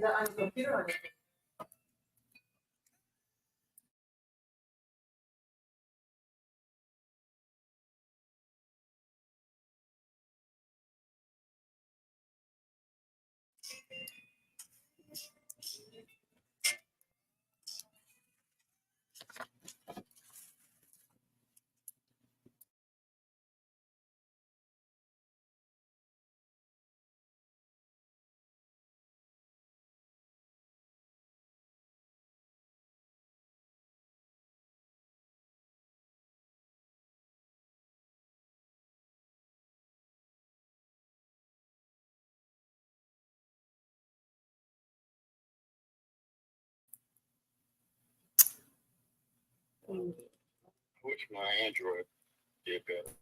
that on your computer or anything? I wish my Android did better.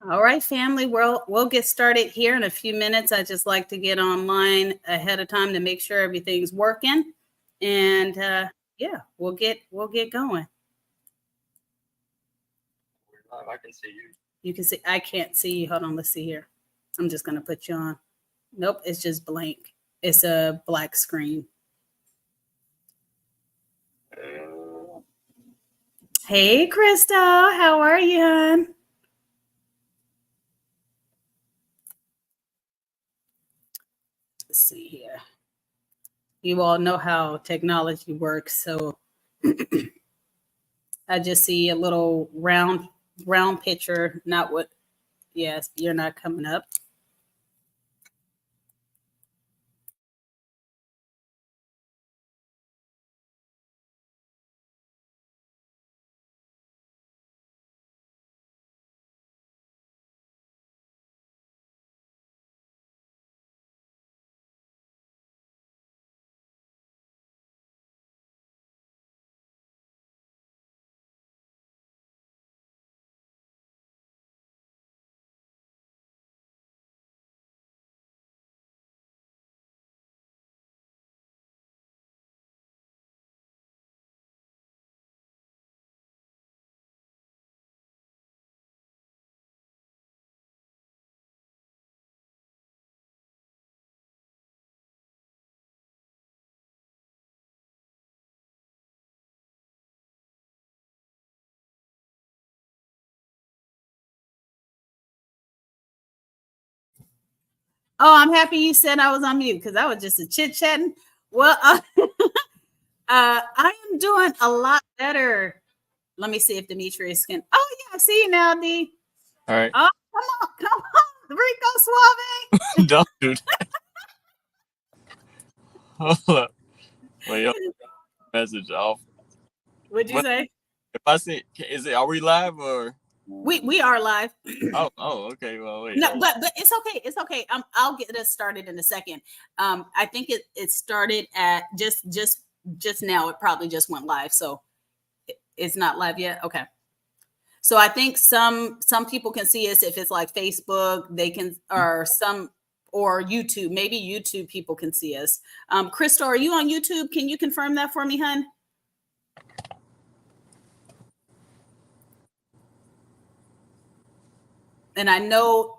All right, family, we'll get started here in a few minutes. I just like to get online ahead of time to make sure everything's working. And yeah, we'll get going. I can see you. You can see, I can't see you. Hold on, let's see here. I'm just gonna put you on. Nope, it's just blank. It's a black screen. Hey, Crystal, how are you, hon? Let's see here. You all know how technology works, so I just see a little round picture, not what. Yes, you're not coming up. Oh, I'm happy you said I was on mute because I was just a chit chatting. Well, I am doing a lot better. Let me see if Demetrius can. Oh yeah, I see you now, D. All right. Oh, come on, Rico Suave. Don't do that. Hold up. Wait, your message off. What'd you say? If I say, are we live or? We are live. Oh, okay. Well, wait. No, but it's okay. It's okay. I'll get us started in a second. I think it started at just now. It probably just went live, so it's not live yet. Okay. So I think some people can see us if it's like Facebook, they can, or YouTube. Maybe YouTube people can see us. Crystal, are you on YouTube? Can you confirm that for me, hun? And I know,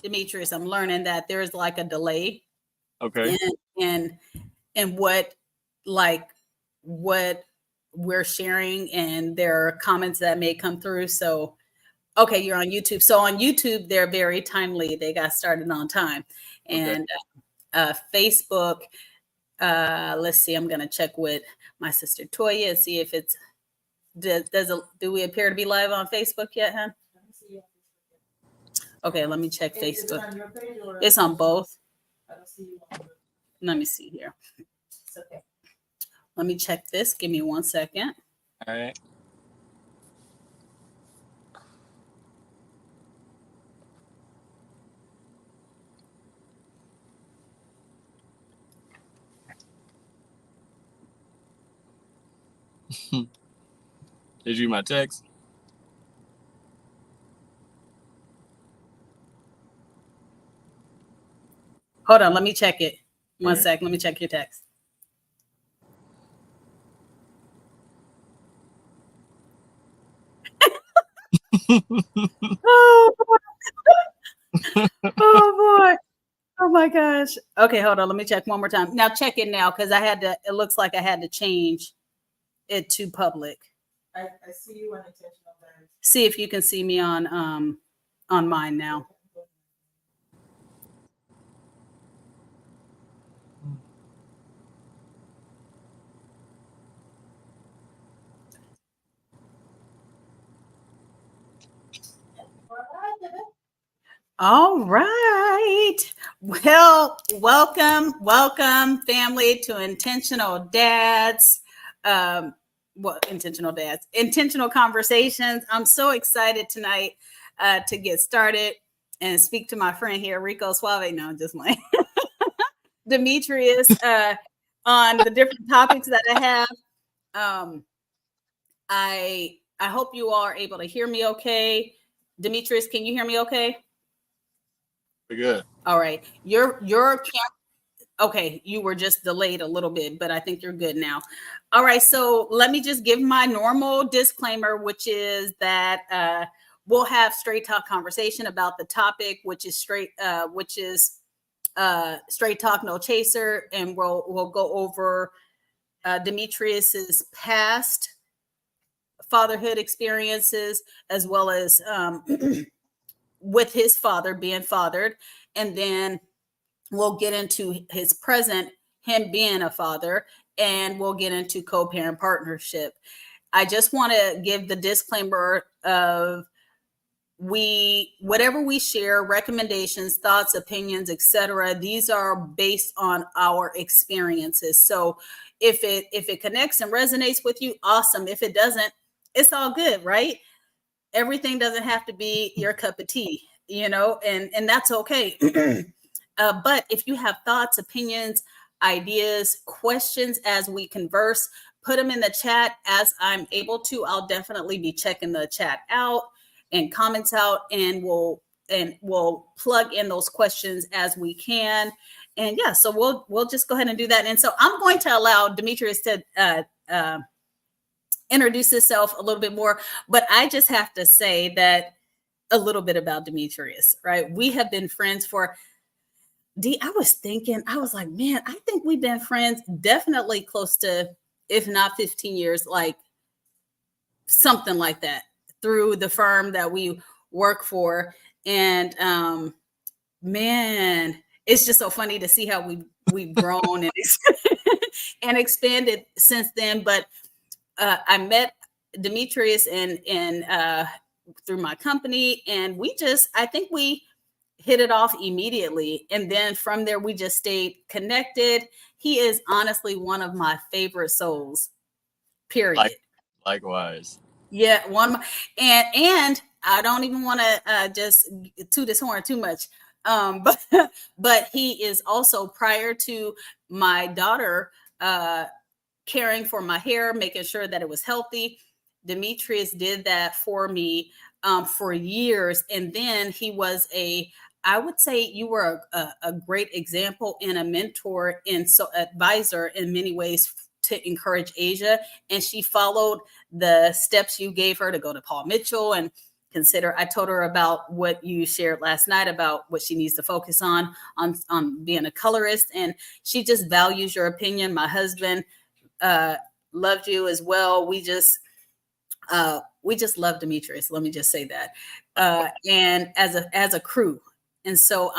Demetrius, I'm learning that there's like a delay. Okay. And what we're sharing, and there are comments that may come through. So, okay, you're on YouTube. So on YouTube, they're very timely. They got started on time. And Facebook, let's see, I'm going to check with my sister Toya and see if it's, do we appear to be live on Facebook yet, huh? Okay, let me check Facebook. It's on both. Let me see here. It's okay. Let me check this. Give me 1 second. All right. Did you my text? Hold on, let me check it. 1 sec. Let me check your text. Oh boy. Oh boy. Oh my gosh. Okay, hold on. Let me check one more time. Now check it now because it looks like I had to change it to public. I see you unintentional guys. See if you can see me on mine now. All right. Well, welcome, family, to Intentional Dads. Intentional Conversations. I'm so excited tonight to get started and speak to my friend here, Rico Suave. No, just like Demetrius, on the different topics that I have. I hope you all are able to hear me okay. Demetrius, can you hear me okay? Pretty good. All right. Okay, you were just delayed a little bit, but I think you're good now. All right, so let me just give my normal disclaimer, which is that we'll have straight talk conversation about the topic, which is straight talk, no chaser, and we'll go over Demetrius's past fatherhood experiences as well as with his father being fathered, and then we'll get into his present, him being a father, and we'll get into co-parent partnership. I just want to give the disclaimer of whatever we share, recommendations, thoughts, opinions, etc. These are based on our experiences. So if it connects and resonates with you, awesome. If it doesn't, it's all good, right? Everything doesn't have to be your cup of tea, and that's okay. But if you have thoughts, opinions, ideas, questions as we converse, put them in the chat as I'm able to. I'll definitely be checking the chat out and comments out, and we'll plug in those questions as we can. And yeah, so we'll just go ahead and do that. And so I'm going to allow Demetrius to introduce himself a little bit more, but I just have to say that a little bit about Demetrius, right? We have been friends for I was like, man, I think we've been friends definitely close to, if not 15 years, like something like that, through the firm that we work for. And man, it's just so funny to see how we've grown and expanded since then. But I met Demetrius and through my company, and I think we hit it off immediately. And then from there, we just stayed connected. He is honestly one of my favorite souls, period. Likewise. Yeah. And I don't even want to just toot his horn too much. But he is also, prior to my daughter caring for my hair, making sure that it was healthy, Demetrius did that for me for years. And then he was I would say you were a great example and a mentor and advisor in many ways to encourage Asia. And she followed the steps you gave her to go to Paul Mitchell and I told her about what you shared last night about what she needs to focus on being a colorist. And she just values your opinion. My husband loved you as well. We just love Demetrius. Let me just say that. And as a crew. And so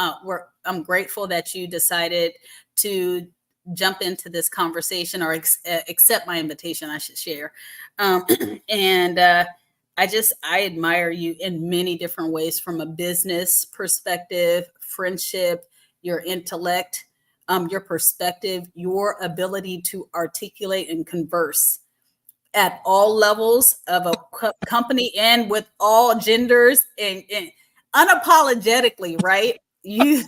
I'm grateful that you decided to jump into this conversation or accept my invitation, I should share. And I admire you in many different ways, from a business perspective, friendship, your intellect, your perspective, your ability to articulate and converse at all levels of a company and with all genders and unapologetically, right? You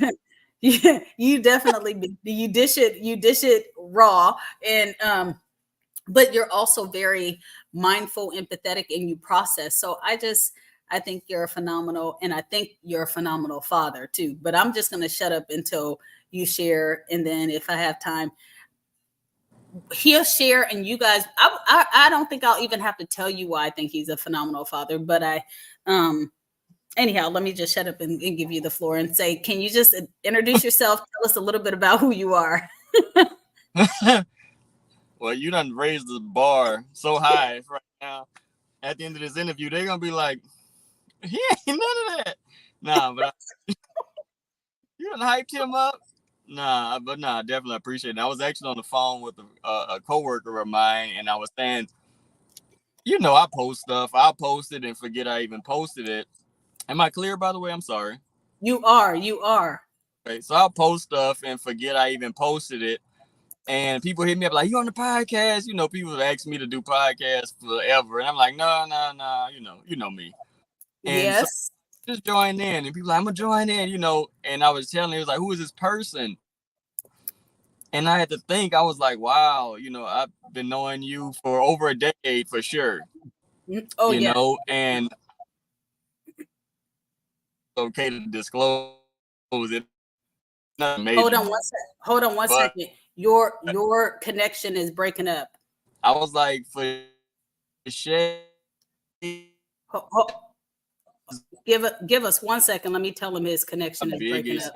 definitely you dish it raw, and but you're also very mindful, empathetic, and you process. So I think you're phenomenal, and I think you're a phenomenal father too. But I'm just going to shut up until you share, and then if I have time, he'll share, and you guys, I don't think I'll even have to tell you why I think he's a phenomenal father, but anyhow, let me just shut up and give you the floor and say, can you just introduce yourself? Tell us a little bit about who you are. Well, you done raised the bar so high right now. At the end of this interview, they're gonna be like, he ain't none of that. Nah, but you done hyped him up. Nah, definitely appreciate it. I was actually on the phone with a coworker of mine, and I was saying, I post stuff. I'll post it and forget I even posted it. Am I clear, by the way? I'm sorry. You are. Okay, so I'll post stuff and forget I even posted it. And people hit me up like, you on the podcast? People have asked me to do podcasts forever. And I'm like, no, you know me. And yes. So just join in. And people like, I'm going to join in, And I was telling him, it was like, who is this person? And I had to think, I was like, wow, I've been knowing you for over a decade for sure. Oh, yeah. And it's okay to disclose it. Hold on one second. Your connection is breaking up. I was like, for shade. Give us 1 second. Let me tell him his connection is breaking up.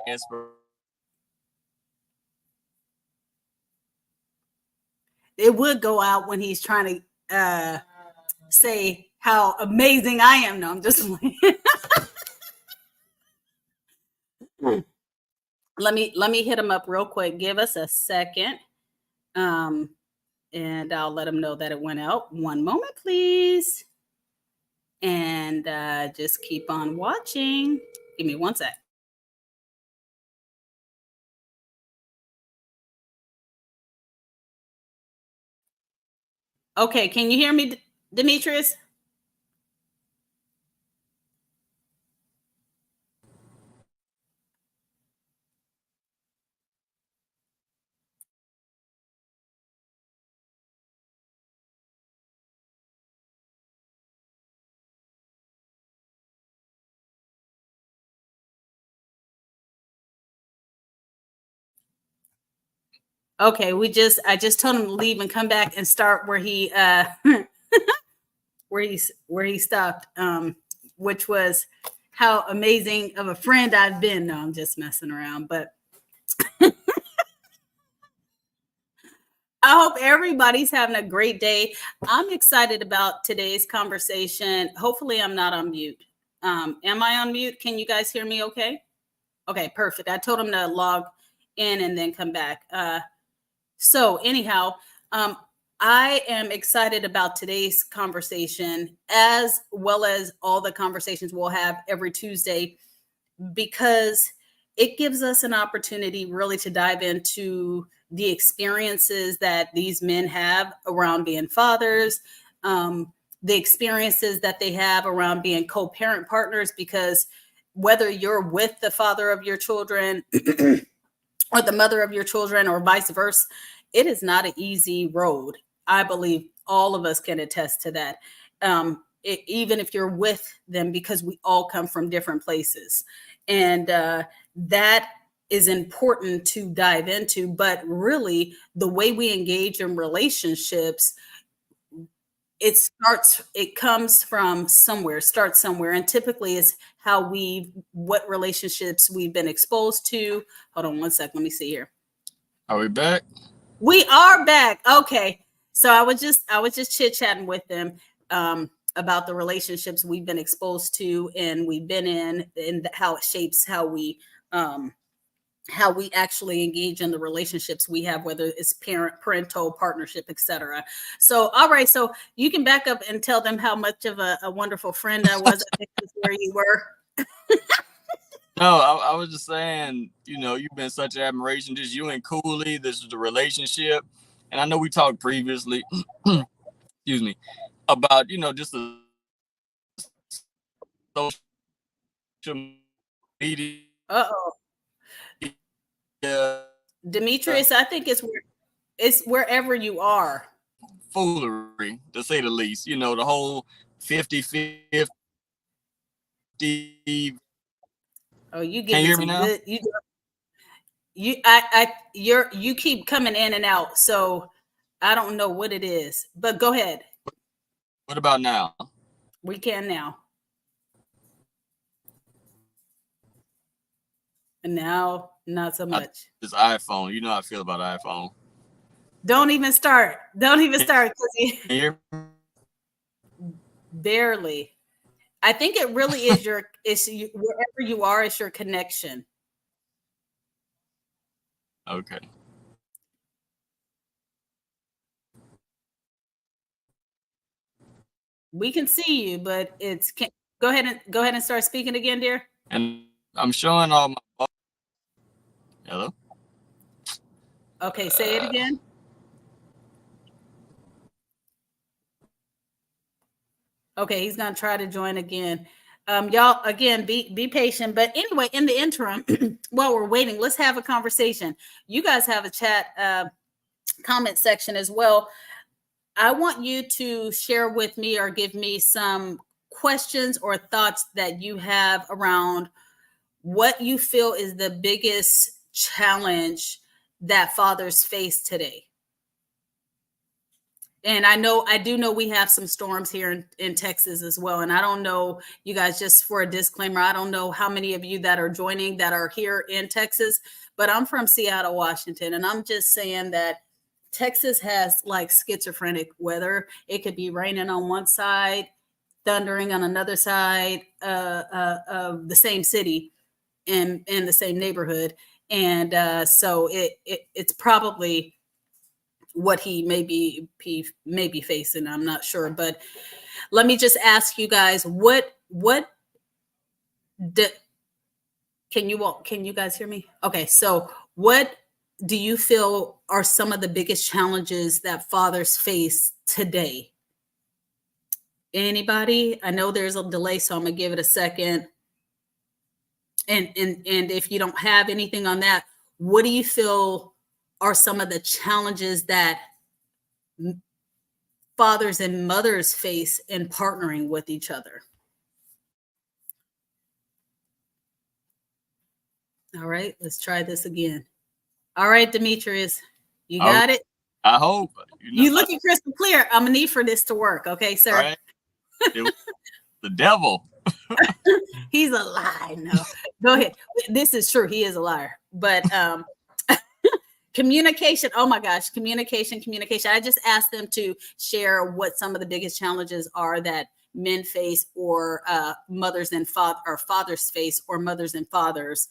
It would go out when he's trying to say how amazing I am. No, I'm just let me hit him up real quick. Give us a second. And I'll let him know that it went out. One moment, please. And just keep on watching. Give me 1 sec. Okay, can you hear me, Demetrius? Okay, I just told him to leave and come back and start where he where he stopped, which was how amazing of a friend I've been. No, I'm just messing around, but I hope everybody's having a great day. I'm excited about today's conversation. Hopefully I'm not on mute. Am I on mute? Can you guys hear me okay? Okay, perfect. I told him to log in and then come back. So anyhow, I am excited about today's conversation, as well as all the conversations we'll have every Tuesday, because it gives us an opportunity really to dive into the experiences that these men have around being fathers, the experiences that they have around being co-parent partners, because whether you're with the father of your children or the mother of your children or vice versa, it is not an easy road. I believe all of us can attest to that. Even if you're with them, because we all come from different places. And that is important to dive into. But really, the way we engage in relationships, it comes from somewhere, starts somewhere. And typically it's what relationships we've been exposed to. Hold on 1 sec. Let me see here. Are we back? We are back. Okay. So I was just chit-chatting with them about the relationships we've been exposed to and we've been in, and how it shapes how we actually engage in the relationships we have, whether it's parental partnership, etc. So, all right. So you can back up and tell them how much of a wonderful friend I was. I think that's where you were. No, I was just saying, you've been such an admiration, just you and Cooley, this is the relationship. And I know we talked previously, excuse me, about, just the social media. Uh-oh. Demetrius, I think it's wherever you are. Foolery, to say the least. The whole 50-50. Oh, you Can you hear me now? You keep coming in and out. So I don't know what it is, but go ahead. What about now? We can now. And now, not so much. This iPhone. You know how I feel about iPhone. Don't even start. Don't even start. Can you hear me? Barely. I think it really is wherever you are, it's your connection. Okay. We can see you, but go ahead and start speaking again, dear. And I'm showing all my. Hello. Okay, say it again. Okay, he's gonna try to join again. Y'all, again, be patient. But anyway, in the interim, while we're waiting, let's have a conversation. You guys have a chat comment section as well. I want you to share with me or give me some questions or thoughts that you have around what you feel is the biggest challenge that fathers face today. And I do know we have some storms here in Texas as well. And I don't know, you guys, just for a disclaimer, I don't know how many of you that are joining that are here in Texas, but I'm from Seattle, Washington. And I'm just saying that Texas has like schizophrenic weather. It could be raining on one side, thundering on another side of the same city in the same neighborhood. And so it's probably what he may be facing. I'm not sure, but let me just ask you guys, can you guys hear me? Okay, so what do you feel are some of the biggest challenges that fathers face today? Anybody? I know there's a delay, so I'm gonna give it a second. And if you don't have anything on that, what do you feel are some of the challenges that fathers and mothers face in partnering with each other? All right, let's try this again. All right, Demetrius, you got it? I hope. You looking crystal clear. I'm gonna need for this to work, okay, sir? All right. It was the devil. He's a lie. No, go ahead. This is true. He is a liar. But communication. Oh my gosh, communication. I just asked them to share what some of the biggest challenges are that men face, or mothers and fathers face, or mothers and fathers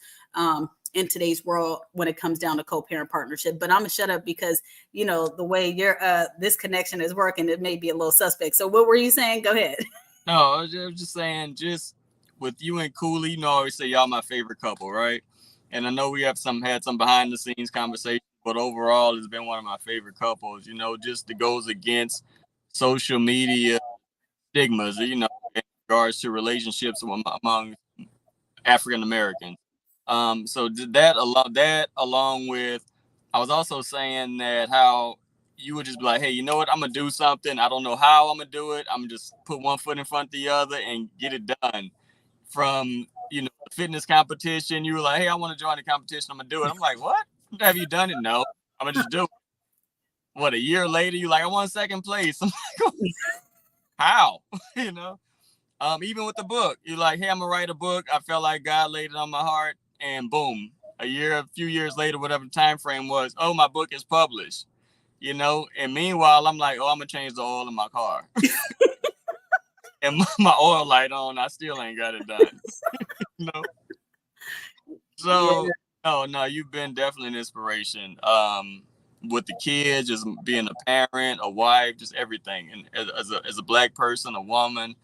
in today's world when it comes down to co-parent partnership. But I'm gonna shut up because you know the way your this connection is working, it may be a little suspect. So what were you saying? Go ahead. No, I was just saying, just with you and Cooley, you know, I always say y'all my favorite couple, right? And I know we have had some behind the scenes conversation, but overall, it's been one of my favorite couples. You know, just that goes against social media stigmas, you know, in regards to relationships among African Americans. So that along with, I was also saying that how you would just be like, hey, you know what? I'm gonna do something. I don't know how I'm gonna do it. I'm gonna just put one foot in front of the other and get it done. From the fitness competition, you were like, hey, I want to join the competition. I'm gonna do it. I'm like, what? Have you done it? No, I'm gonna just do it. What, a year later, you like, I want second place. I'm like, how? Even with the book, you're like, hey, I'm gonna write a book. I felt like God laid it on my heart, and boom, a few years later, whatever the time frame was, oh, my book is published. And meanwhile, I'm like, oh, I'm gonna change the oil in my car. And my oil light on, I still ain't got it done. So no, you've been definitely an inspiration. With the kids, just being a parent, a wife, just everything. And as a Black person, a woman,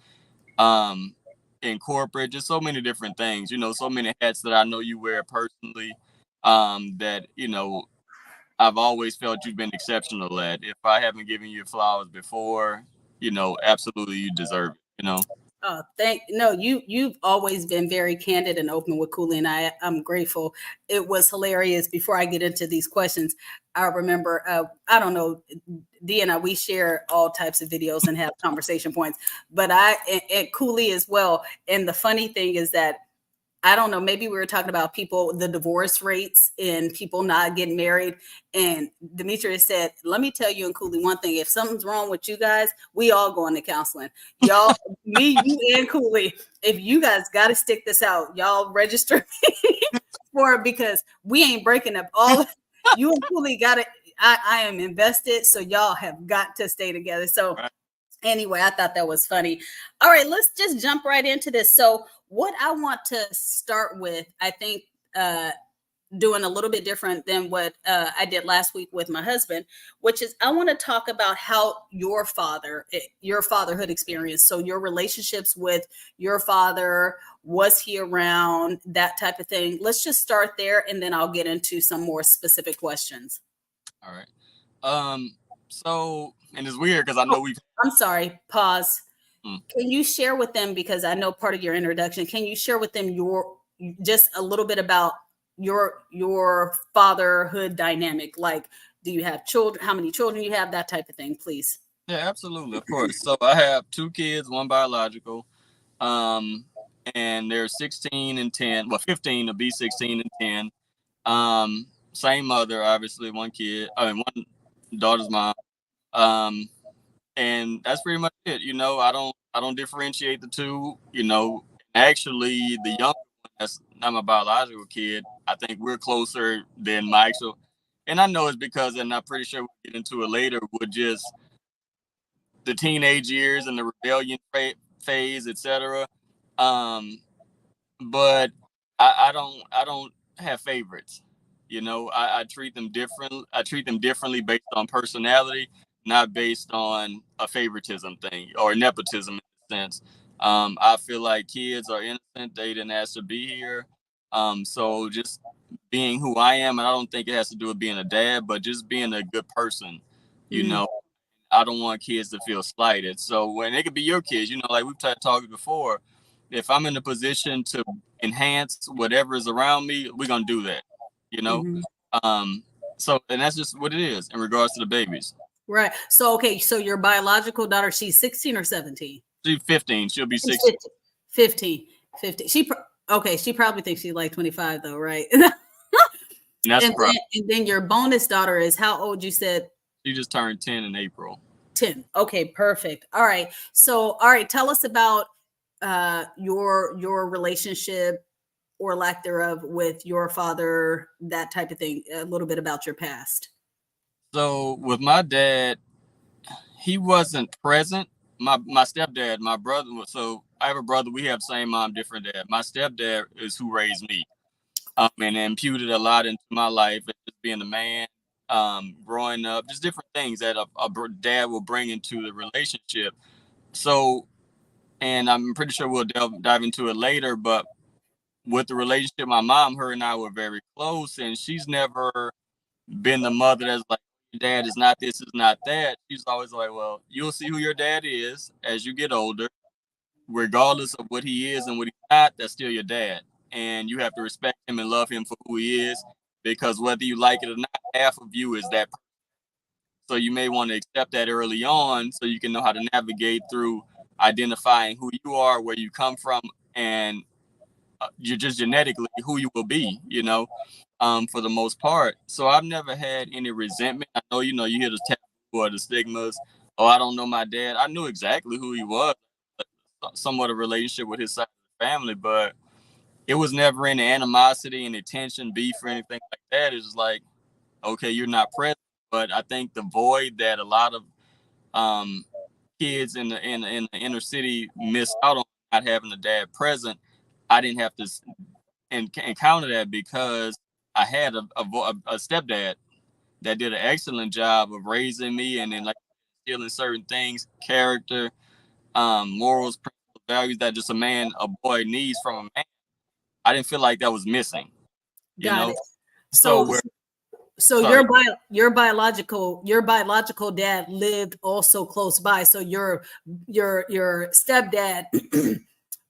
in corporate, just so many different things, so many hats that I know you wear personally, that, I've always felt you've been exceptional at. If I haven't given you flowers before, absolutely you deserve it, Oh, you've always been very candid and open with Cooley, and I'm grateful. It was hilarious. Before I get into these questions, I remember, I don't know, Dee and I, we share all types of videos and have conversation points, but and Cooley as well. And the funny thing is that I don't know, maybe we were talking about people, the divorce rates and people not getting married. And Demetrius said, let me tell you and Cooley one thing. If something's wrong with you guys, we all go into counseling. Y'all, me, you, and Cooley, if you guys got to stick this out, y'all register for it because we ain't breaking up. All you and Cooley got to, I am invested. So y'all have got to stay together. So anyway, I thought that was funny. All right, let's just jump right into this. So what I want to start with, I think doing a little bit different than what I did last week with my husband, which is I want to talk about how your fatherhood experience. So your relationships with your father, was he around, that type of thing. Let's just start there and then I'll get into some more specific questions. All right. So, and it's weird because I know I'm sorry, pause. Hmm. Can you share with them, because I know part of your introduction, can you share with them just a little bit about your fatherhood dynamic? Like, do you have children? How many children you have? That type of thing, please. Yeah, absolutely. Of course. So I have 2 kids, 1 biological. And they're 16 and 10, well, 15 to be 16 and 10. Same mother, obviously, 1 kid, 1 daughter's mom. And that's pretty much it. I don't differentiate the two. Actually, the younger one, that's not my biological kid, I think we're closer than my actual. And I know it's because, and I'm pretty sure we'll get into it later, with just the teenage years and the rebellion phase, etc. But I don't have favorites. I treat them different. I treat them differently based on personality, not based on a favoritism thing or nepotism in a sense. I feel like kids are innocent. They didn't ask to be here. So just being who I am, and I don't think it has to do with being a dad, but just being a good person. I don't want kids to feel slighted. So when it could be your kids, like we've talked before, if I'm in a position to enhance whatever is around me, we're going to do that, So, and that's just what it is in regards to the babies. Right. So, okay. So your biological daughter, she's 16 or 17? She's 15. She'll be 16. 15. She probably thinks she's like 25 though, right? And then your bonus daughter is how old, you said? She just turned 10 in April. 10. Okay, perfect. All right. So, tell us about your relationship or lack thereof with your father, that type of thing. A little bit about your past. So with my dad, he wasn't present. My stepdad, my brother. So I have a brother. We have same mom, different dad. My stepdad is who raised me, and imputed a lot into my life, just being a man, growing up, just different things that a dad will bring into the relationship. So, and I'm pretty sure we'll dive into it later, but with the relationship, my mom, her and I were very close, and she's never been the mother that's like, your dad is not this, is not that. She's always like, well, you'll see who your dad is as you get older, regardless of what he is and what he's not, that's still your dad. And you have to respect him and love him for who he is, because whether you like it or not, half of you is that person. So you may want to accept that early on so you can know how to navigate through identifying who you are, where you come from, and you're just genetically who you will be, for the most part. So I've never had any resentment. I know, you hear the taboo or the stigmas. Oh, I don't know my dad. I knew exactly who he was, somewhat a relationship with his side of the family, but it was never any animosity, any tension, beef, or anything like that. It's just like, okay, you're not present. But I think the void that a lot of kids in the inner city miss out on, not having a dad present, I didn't have to encounter that because I had a stepdad that did an excellent job of raising me, and then like instilling certain things, character, morals, principles, values that just a boy needs from a man. I didn't feel like that was missing. Got it. So your biological dad lived also close by. So your stepdad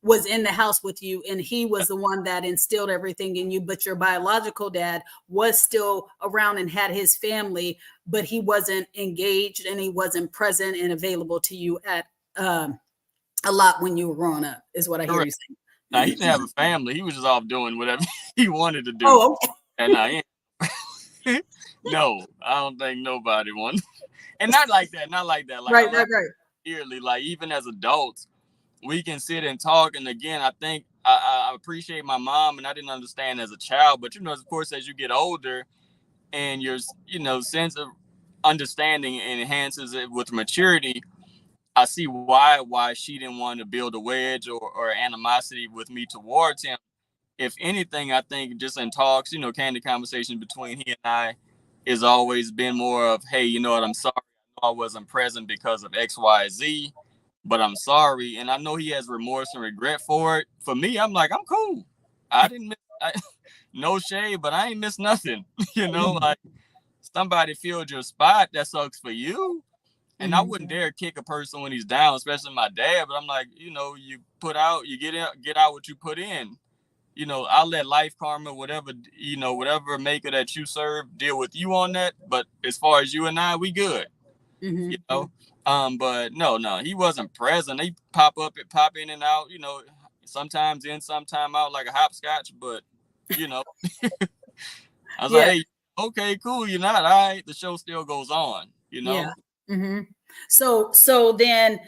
was in the house with you, and he was the one that instilled everything in you, but your biological dad was still around and had his family, but he wasn't engaged and he wasn't present and available to you at a lot when you were growing up, is what I hear you saying. Now he didn't have a family. He was just off doing whatever he wanted to do. Oh, okay. And no, I don't think nobody wanted. And not like that. Like Right. dearly, like even as adults, we can sit and talk. And again, I think I appreciate my mom, and I didn't understand as a child. But of course, as you get older, and your sense of understanding enhances it with maturity, I see why she didn't want to build a wedge or animosity with me towards him. If anything, I think just in talks, candid conversation between he and I has always been more of, hey, you know what, I'm sorry. I know I wasn't present because of X, Y, Z, but I'm sorry. And I know he has remorse and regret for it. For me, I'm like, I'm cool. I didn't miss, no shade, but I ain't missed nothing. Like somebody filled your spot. That sucks for you. And I wouldn't dare kick a person when he's down, especially my dad. But I'm like, you put out, you get out what you put in. I'll let life karma, whatever maker that you serve, deal with you on that. But as far as you and I, we good. But no, he wasn't present. They pop in and out, sometimes in, sometime out, like a hopscotch. But I was like, hey, okay, cool, you're not, all right. The show still goes on, Yeah. So then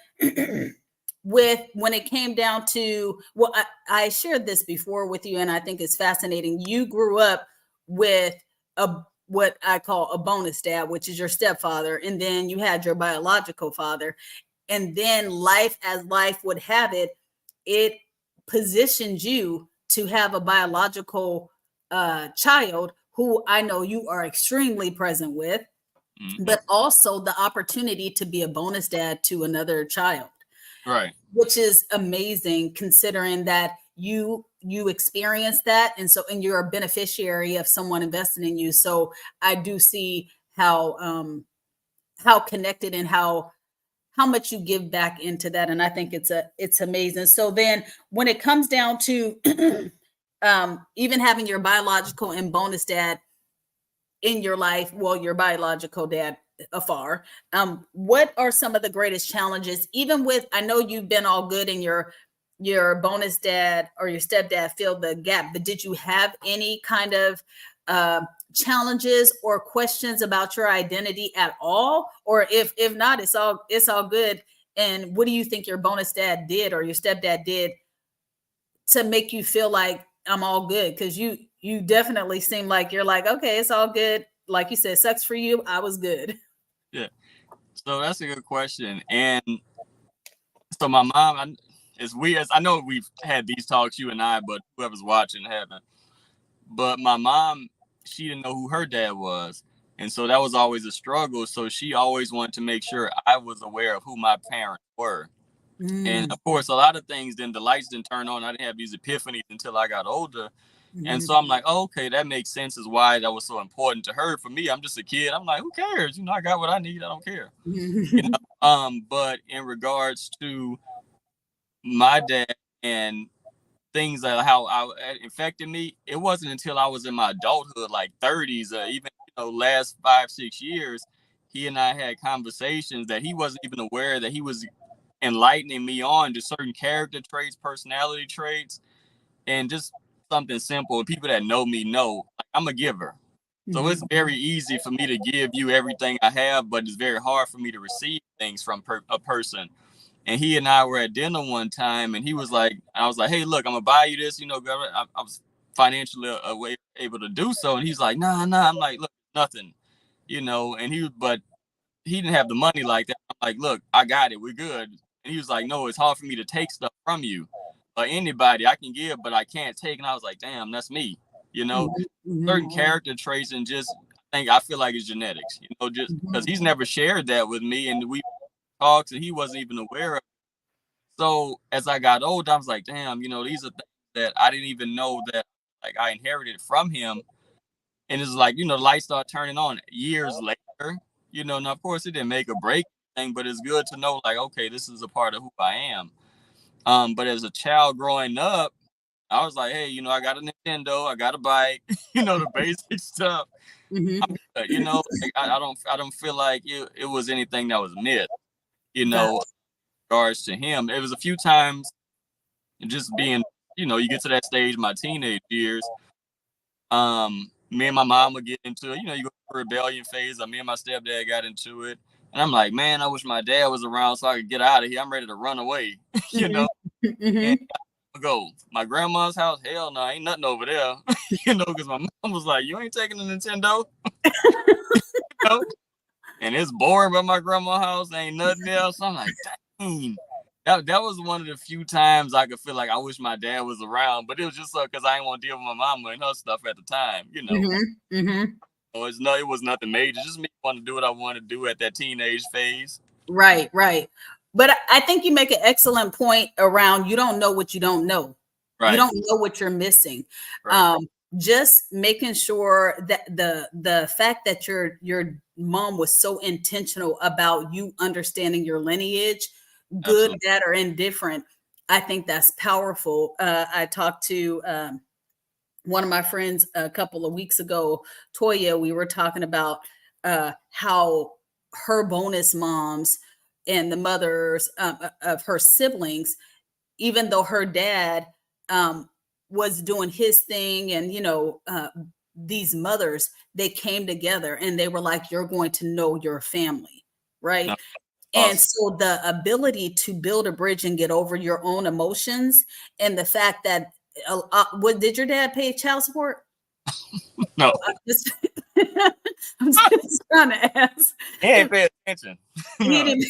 when it came down to, well, I shared this before with you, and I think it's fascinating. You grew up with what I call a bonus dad, which is your stepfather, and then you had your biological father, and then life, as life would have it, it positioned you to have a biological child who I know you are extremely present with, but also the opportunity to be a bonus dad to another child. Right. Which is amazing, considering that you experienced that. And you're a beneficiary of someone investing in you. So I do see how connected and how much you give back into that. And I think it's amazing. So then when it comes down to even having your biological and bonus dad in your life, well, your biological dad afar, what are some of the greatest challenges, even with, I know you've been all good and your bonus dad or your stepdad filled the gap, but did you have any kind of challenges or questions about your identity at all? Or if not, it's all good. And what do you think your bonus dad did or your stepdad did to make you feel like I'm all good? Because you definitely seem like you're like, okay, it's all good. Like you said, sucks for you. I was good. Yeah. So that's a good question. And so my mom, it's weird. I know we've had these talks, you and I, but whoever's watching haven't. But my mom, she didn't know who her dad was. And so that was always a struggle. So she always wanted to make sure I was aware of who my parents were. And of course, a lot of things, then the lights didn't turn on. I didn't have these epiphanies until I got older. And so I'm like, oh, okay, that makes sense as why that was so important to her. For me, I'm just a kid. I'm like, who cares? I got what I need. I don't care. But in regards to my dad and things that how it affected me, it wasn't until I was in my adulthood, like 30s, even last 5-6 years, he and I had conversations that he wasn't even aware that he was enlightening me on to certain character traits, personality traits, and just something simple. People that know me know I'm a giver. So it's very easy for me to give you everything I have, but it's very hard for me to receive things from a person. And he and I were at dinner one time, and he was like, I was like, hey, look, I'm gonna buy you this, I was financially able to do so. And he's like, nah. I'm like, look, nothing, but he didn't have the money like that. I'm like, look, I got it. We're good. And he was like, no, it's hard for me to take stuff from you. Anybody I can give, but I can't take. And I was like, damn, that's me. Certain character traits, and just I feel like it's genetics, just because he's never shared that with me, and we talked and he wasn't even aware of it. So as I got older, I was like, damn, these are things that I didn't even know that like I inherited from him. And it's like, the lights start turning on years later, and of course it didn't make a break thing, but it's good to know, like, okay, this is a part of who I am. But as a child growing up, I was like, hey, I got a Nintendo, I got a bike, the basic stuff. I don't feel like it was anything that was missed, in regards to him. It was a few times just being you get to that stage, my teenage years, me and my mom would get into it. You go through a rebellion phase. Me and my stepdad got into it. And I'm like, man, I wish my dad was around so I could get out of here. I'm ready to run away, And I go, my grandma's house, hell no, ain't nothing over there, because my mom was like, you ain't taking the Nintendo, and it's boring by my grandma's house, ain't nothing else. I'm like, dang. That was one of the few times I could feel like I wish my dad was around, but it was just because I didn't want to deal with my mama and her stuff at the time, So it was nothing major. Just me wanting to do what I wanted to do at that teenage phase. Right. But I think you make an excellent point around you don't know what you don't know. Right. You don't know what you're missing. Right. Just making sure that the fact that your mom was so intentional about you understanding your lineage, good, Absolutely. Bad, or indifferent, I think that's powerful. I talked to one of my friends a couple of weeks ago, Toya. We were talking about how her bonus moms and the mothers of her siblings, even though her dad was doing his thing, and these mothers, they came together and they were like, you're going to know your family, right? No. Awesome. And so the ability to build a bridge and get over your own emotions, and the fact that what did your dad pay child support? No. I'm just trying to ask. He ain't pay attention. He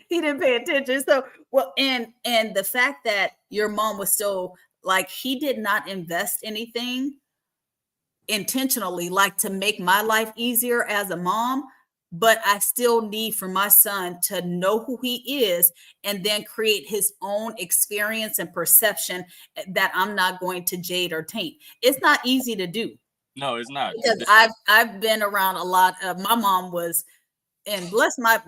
didn't pay attention. So and the fact that your mom was so like, he did not invest anything intentionally, like to make my life easier as a mom, but I still need for my son to know who he is and then create his own experience and perception that I'm not going to jade or taint. It's not easy to do. No, it's not. Because I've been around a lot of, my mom was, and bless my,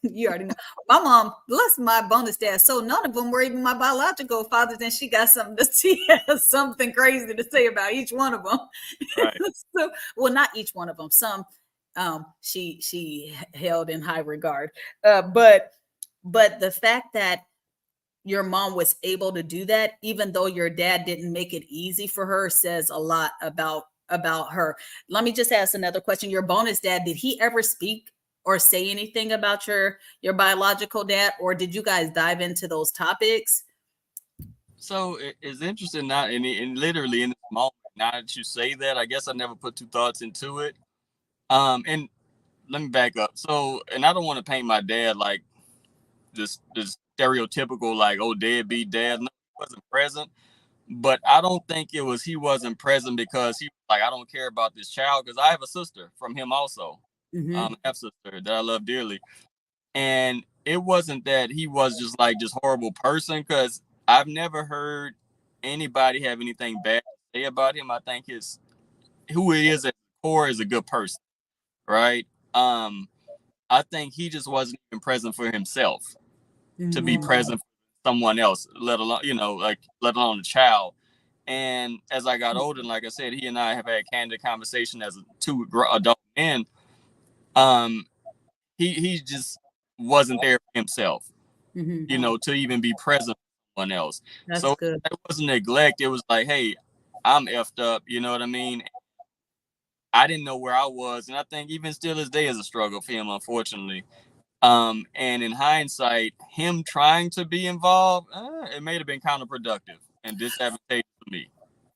you already know, my mom, bless my bonus dad. So none of them were even my biological fathers, and she got she has something crazy to say about each one of them. Right. So, well, not each one of them. Some she held in high regard. But the fact that your mom was able to do that, even though your dad didn't make it easy for her, says a lot about her. Let me just ask another question. Your bonus dad, did he ever speak or say anything about your biological dad, or did you guys dive into those topics? So it's interesting now, and literally in this moment, now that you say that, I guess I never put two thoughts into it. And let me back up. So, and I don't want to paint my dad like this stereotypical, like, oh, deadbeat dad. No, he wasn't present. But I don't think it was he wasn't present because he was like, I don't care about this child, because I have a sister from him also. I have a sister that I love dearly. And it wasn't that he was just horrible person, because I've never heard anybody have anything bad to say about him. I think who he is at the core is a good person, right? I think he just wasn't even present for himself to be present for someone else, let alone a child. And as I got older, and like I said, he and I have had candid conversation as two adult men. He just wasn't there for himself, to even be present for someone else. That's so good. It wasn't neglect. It was like, hey, I'm effed up. You know what I mean? I didn't know where I was. And I think even still this day is a struggle for him, unfortunately. And in hindsight, him trying to be involved, it may have been counterproductive and disadvantageous for me.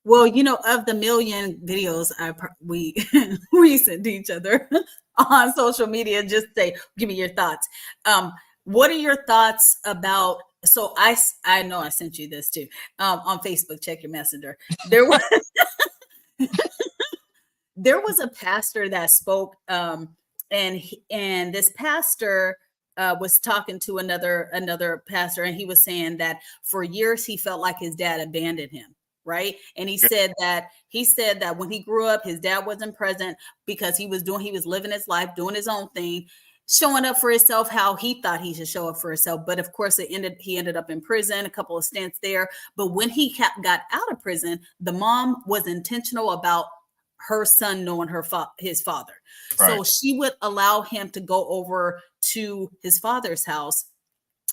Well, of the million videos we send to each other on social media, just say, give me your thoughts. What are your thoughts about? So I know I sent you this too on Facebook. Check your messenger. There was a pastor that spoke, and this pastor was talking to another pastor, and he was saying that for years he felt like his dad abandoned him. Right. And he said that when he grew up, his dad wasn't present because he was living his life, doing his own thing, showing up for himself how he thought he should show up for himself. But of course, he ended up in prison, a couple of stints there. But when he got out of prison, the mom was intentional about her son knowing his father. Right. So she would allow him to go over to his father's house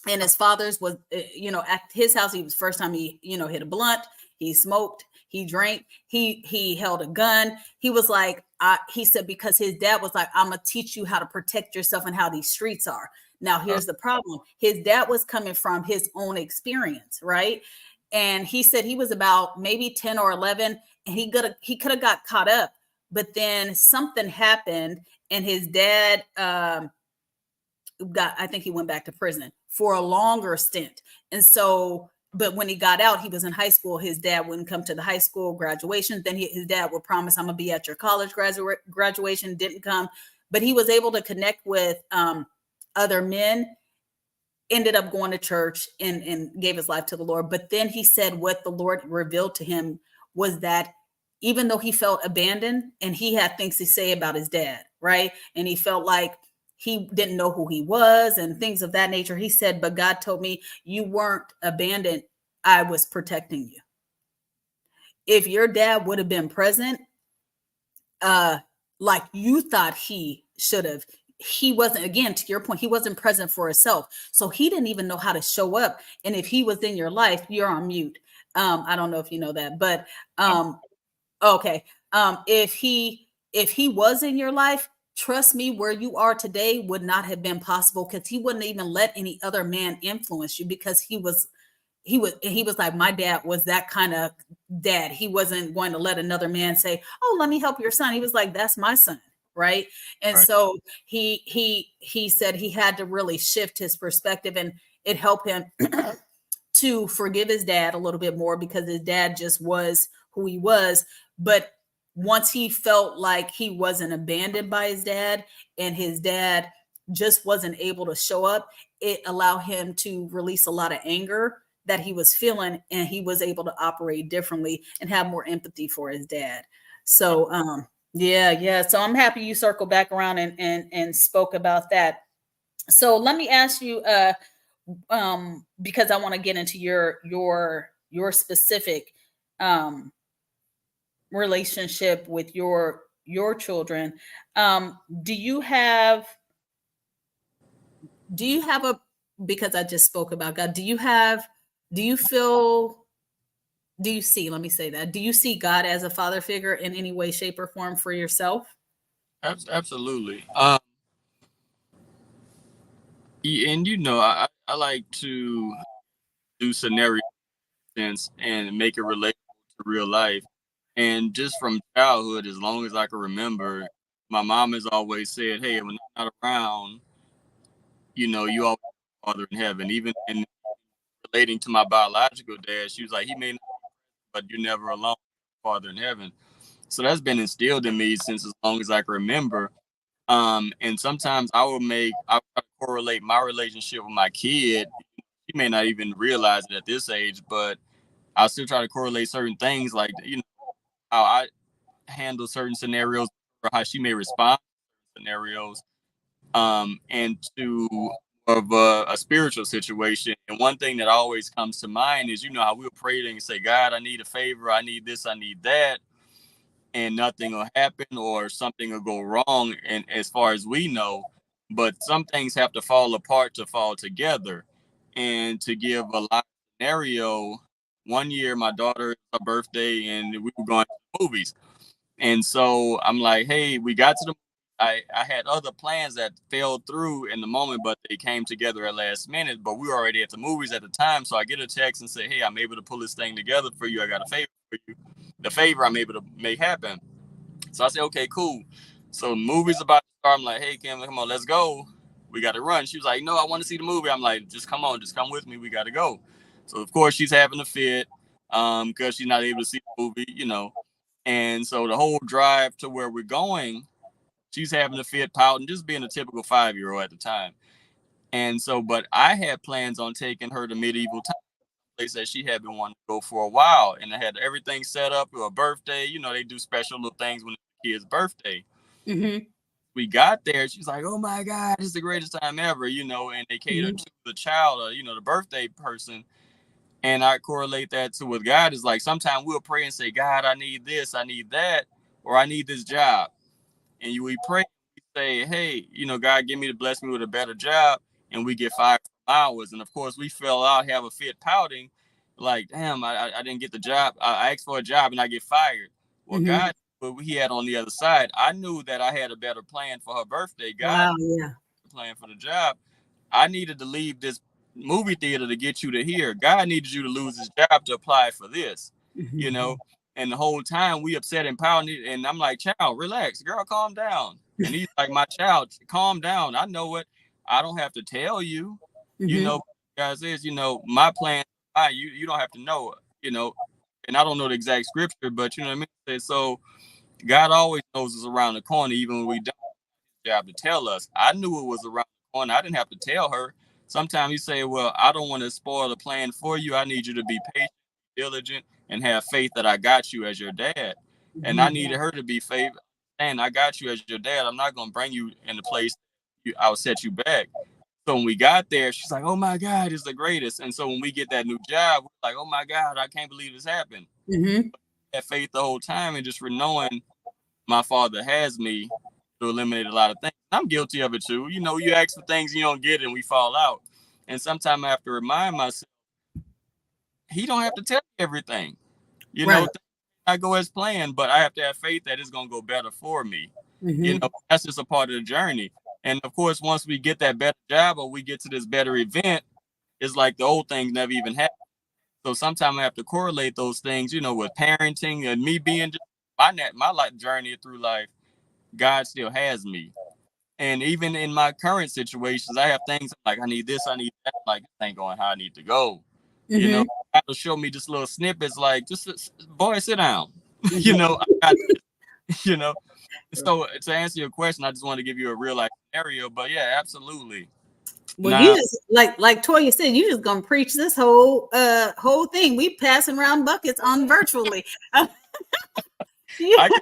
And his father's was, at his house, he was first time he, hit a blunt, he smoked, he drank, he held a gun. He was like, he said, because his dad was like, I'm gonna teach you how to protect yourself and how these streets are. Now, here's the problem. His dad was coming from his own experience, right? And he said he was about maybe 10 or 11, and he could have got caught up, but then something happened, and his dad, I think he went back to prison for a longer stint. And so, but when he got out, he was in high school. His dad wouldn't come to the high school graduation. Then his dad would promise, I'm going to be at your college graduation, didn't come. But he was able to connect with other men, ended up going to church and gave his life to the Lord. But then he said what the Lord revealed to him was that even though he felt abandoned and he had things to say about his dad, right? And he felt like he didn't know who he was and things of that nature. He said, but God told me you weren't abandoned. I was protecting you. If your dad would have been present, like you thought he should have, he wasn't, again, to your point, he wasn't present for himself. So he didn't even know how to show up. And if he was in your life, you're on mute. I don't know if you know that, but okay. If he was in your life, trust me, where you are today would not have been possible, because he wouldn't even let any other man influence you, because he was like, my dad was that kind of dad. He wasn't going to let another man say, oh, let me help your son. He was like, that's my son. Right. And Right. so he said he had to really shift his perspective, and it helped him to forgive his dad a little bit more, because his dad just was who he was. But once he felt like he wasn't abandoned by his dad, and his dad just wasn't able to show up, it allowed him to release a lot of anger that he was feeling, and he was able to operate differently and have more empathy for his dad. So yeah. So I'm happy you circled back around and spoke about that. So let me ask you, because I want to get into your specific relationship with your children. Do you have a, because I just spoke about God, do you see, let me say that, do you see God as a father figure in any way, shape, or form for yourself? Absolutely. And I like to do scenario sense and make it relatable to real life. And just from childhood, as long as I can remember, my mom has always said, "Hey, when I'm not around, you always have a Father in heaven." Even in relating to my biological dad, she was like, "He may not, but you're never alone, Father in heaven." So that's been instilled in me since as long as I can remember. And sometimes I try to correlate my relationship with my kid. She may not even realize it at this age, but I still try to correlate certain things, like how I handle certain scenarios or how she may respond to scenarios, and to of a spiritual situation. And one thing that always comes to mind is, how we'll pray and say, God, I need a favor, I need this, I need that, and nothing will happen or something will go wrong. And as far as we know, but some things have to fall apart to fall together. And to give a live scenario, one year my daughter, her birthday, and we were going to the movies. And so I'm like, hey, we got to the I had other plans that fell through in the moment, but they came together at last minute. But we were already at the movies at the time. So I get a text and say, hey, I'm able to pull this thing together for you. I got a favor for you. The favor I'm able to make happen. So I said, okay, cool. So the movie's about to start. I'm like, hey, Kim, come on, let's go. We got to run. She was like, no, I want to see the movie. I'm like, just come on, just come with me. We got to go. So of course she's having a fit, because she's not able to see the movie. And so the whole drive to where we're going, she's having a fit, pouting, just being a typical 5-year-old at the time. And so, but I had plans on taking her to medieval times, place that she had been wanting to go for a while. And I had everything set up for her birthday. They do special little things when it's the kid's birthday. Mm-hmm. We got there. She's like, oh my God, it's the greatest time ever, and they cater to the child, or, the birthday person. And I correlate that to with God is like, sometimes we'll pray and say, God, I need this, I need that, or I need this job. And we pray, we say, hey, God, give me to bless me with a better job. And we get fired from hours. And of course, we fell out, have a fit pouting, like, damn, I didn't get the job. I asked for a job and I get fired. Well, God, what he had on the other side, I knew that I had a better plan for her birthday. God, Wow. Yeah. plan for the job. I needed to leave this movie theater to get you to here. God needed you to lose his job to apply for this, you know. And the whole time we upset and pounding, and I'm like, child, relax, girl, calm down. And he's like, my child, calm down. I know it. I don't have to tell you, you know. Guys, is my plan. You don't have to know, and I don't know the exact scripture, but you know what I mean. So God always knows us around the corner, even when we don't have to tell us. I knew it was around the corner. I didn't have to tell her. Sometimes you say, well, I don't want to spoil the plan for you. I need you to be patient, diligent, and have faith that I got you as your dad. And I needed her to be faith. And I got you as your dad. I'm not going to bring you in the place I'll set you back. So when we got there, she's like, oh my God, it's the greatest. And so when we get that new job, we're like, oh my God, I can't believe this happened. Had faith the whole time, and just for knowing my father has me to eliminate a lot of things. I'm guilty of it too. You ask for things you don't get and we fall out. And sometimes I have to remind myself, he don't have to tell me everything. Right. I go as planned, but I have to have faith that it's going to go better for me. That's just a part of the journey. And of course, once we get that better job or we get to this better event, it's like the old things never even happened. So sometimes I have to correlate those things, with parenting and me being just my life journey through life. God still has me. And even in my current situations, I have things like, I need this, I need that. Like, this ain't going how I need to go. God will show me just little snippets like, boy, sit down. I got this, So to answer your question, I just want to give you a real life scenario. But yeah, absolutely. Well, you just like Toya said, you just gonna preach this whole thing. We passing around buckets on virtually. I can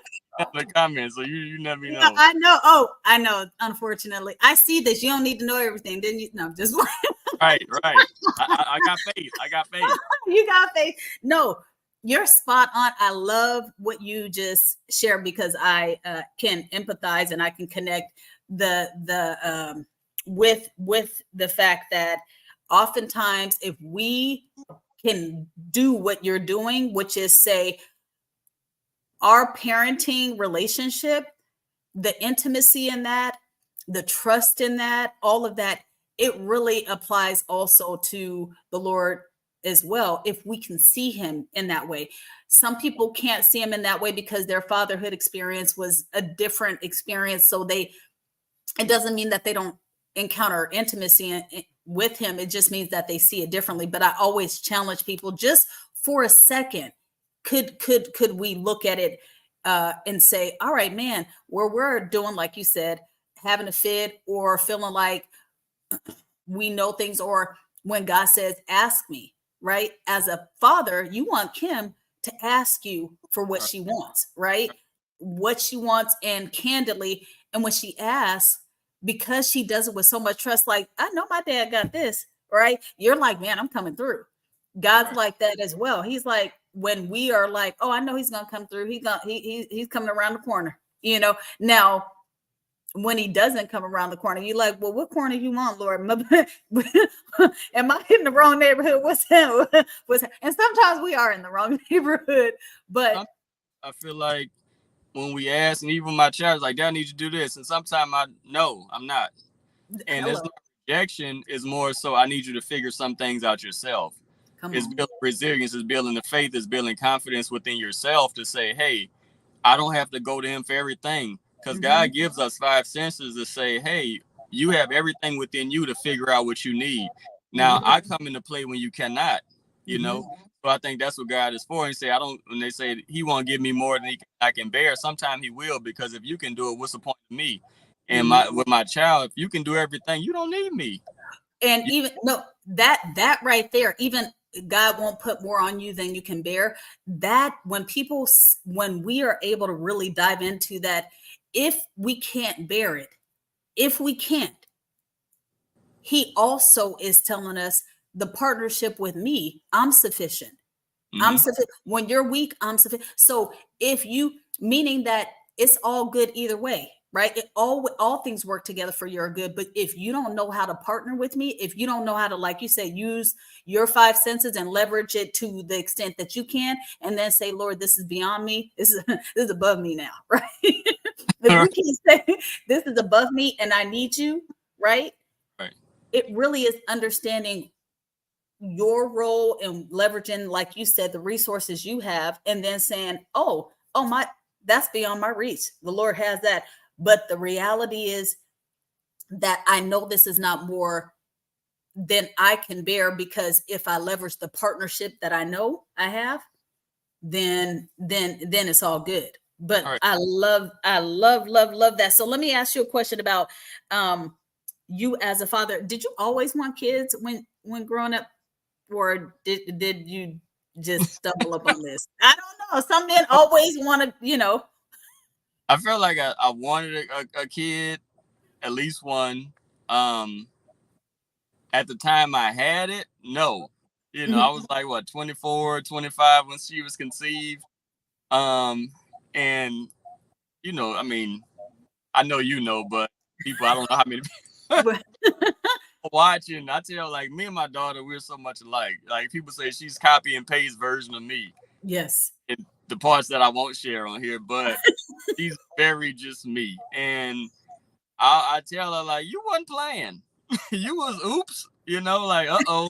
the comments, so you never know. Yeah, I know. Oh, I know. Unfortunately, I see this. You don't need to know everything, didn't you? No, just right. I got faith. You got faith. No, you're spot on. I love what you just shared because I can empathize and I can connect with the fact that oftentimes if we can do what you're doing, which is say our parenting relationship, the intimacy in that, the trust in that, all of that, it really applies also to the Lord as well. If we can see him in that way, some people can't see him in that way because their fatherhood experience was a different experience. So it doesn't mean that they don't encounter intimacy with him. It just means that they see it differently. But I always challenge people just for a second. Could we look at it and say, all right, man, where we're doing, like you said, having a fit or feeling like we know things, or when God says, ask me, right? As a father, you want Kim to ask you for what she wants, right? What she wants, and candidly. And when she asks, because she does it with so much trust, like, I know my dad got this, right? You're like, man, I'm coming through. God's like that as well. He's like, when we are like, oh, I know he's gonna come through. He's coming around the corner, Now, when he doesn't come around the corner, you're like, well, what corner you want, Lord? Am I in the wrong neighborhood? What's that? And sometimes we are in the wrong neighborhood, but I feel like when we ask, and even my child's like, Dad, I need you to do this. And sometimes I'm not. And it's not rejection, is more so I need you to figure some things out yourself. It's building resilience, it's building the faith, it's building confidence within yourself to say, hey, I don't have to go to him for everything. Because God gives us 5 senses to say, hey, you have everything within you to figure out what you need. Now, I come into play when you cannot, So I think that's what God is for. And say, when they say he won't give me more than I can bear, sometimes he will, because if you can do it, what's the point of me? And with my child, if you can do everything, you don't need me. And even that right there, even God won't put more on you than you can bear. That when we are able to really dive into that, if we can't bear it, if we can't, he also is telling us the partnership with me, I'm sufficient. I'm sufficient. When you're weak, I'm sufficient. So meaning that it's all good either way, right? All things work together for your good. But if you don't know how to partner with me, if you don't know how to, like you said, use your five senses and leverage it to the extent that you can, and then say, Lord, this is beyond me. This is above me now, right? If you can't say this is above me and I need you, right? Right. It really is understanding your role and leveraging, like you said, the resources you have, and then saying, oh my, that's beyond my reach. The Lord has that. But the reality is that I know this is not more than I can bear, because if I leverage the partnership that I know I have, then it's all good. But Right. I love that. So let me ask you a question about you as a father. Did you always want kids when growing up, or did you just stumble upon this? I don't know. Some men always want to, I felt like I wanted a kid, at least one. At the time I had it, no. I was like, what, 24, 25 when she was conceived. And, I mean, I know but people, I don't know how many people watching. I tell, like, me and my daughter, we're so much alike. Like, people say she's copy and paste version of me. Yes. And the parts that I won't share on here, but she's very just me. And I tell her, like, you wasn't playing. You was oops, like, uh-oh.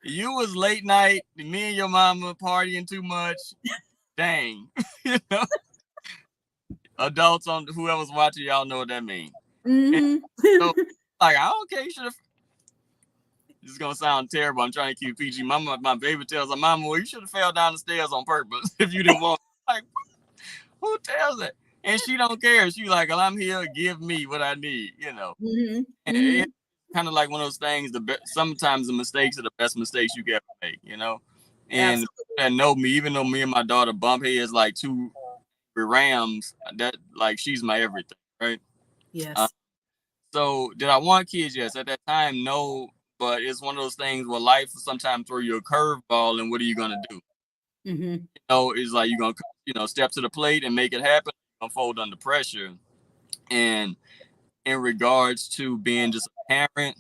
You was late night, me and your mama partying too much. Dang. Adults on whoever's watching, y'all know what that means. So, like, I don't care. You should have. This is gonna sound terrible. I'm trying to keep PG. My baby tells her, Mama, well, you should have fell down the stairs on purpose if you didn't want. Like, who tells it? And she don't care. She like, well, I'm here. Give me what I need. And it's kind of like one of those things. Sometimes the mistakes are the best mistakes you can ever make. And that know me, even though me and my daughter bump heads like two rams, that like she's my everything, right? Yes. So did I want kids? Yes. At that time, no. But it's one of those things where life sometimes throw you a curveball, and what are you gonna do? It's like you're gonna step to the plate and make it happen. You're gonna fold under pressure. And in regards to being just a parent,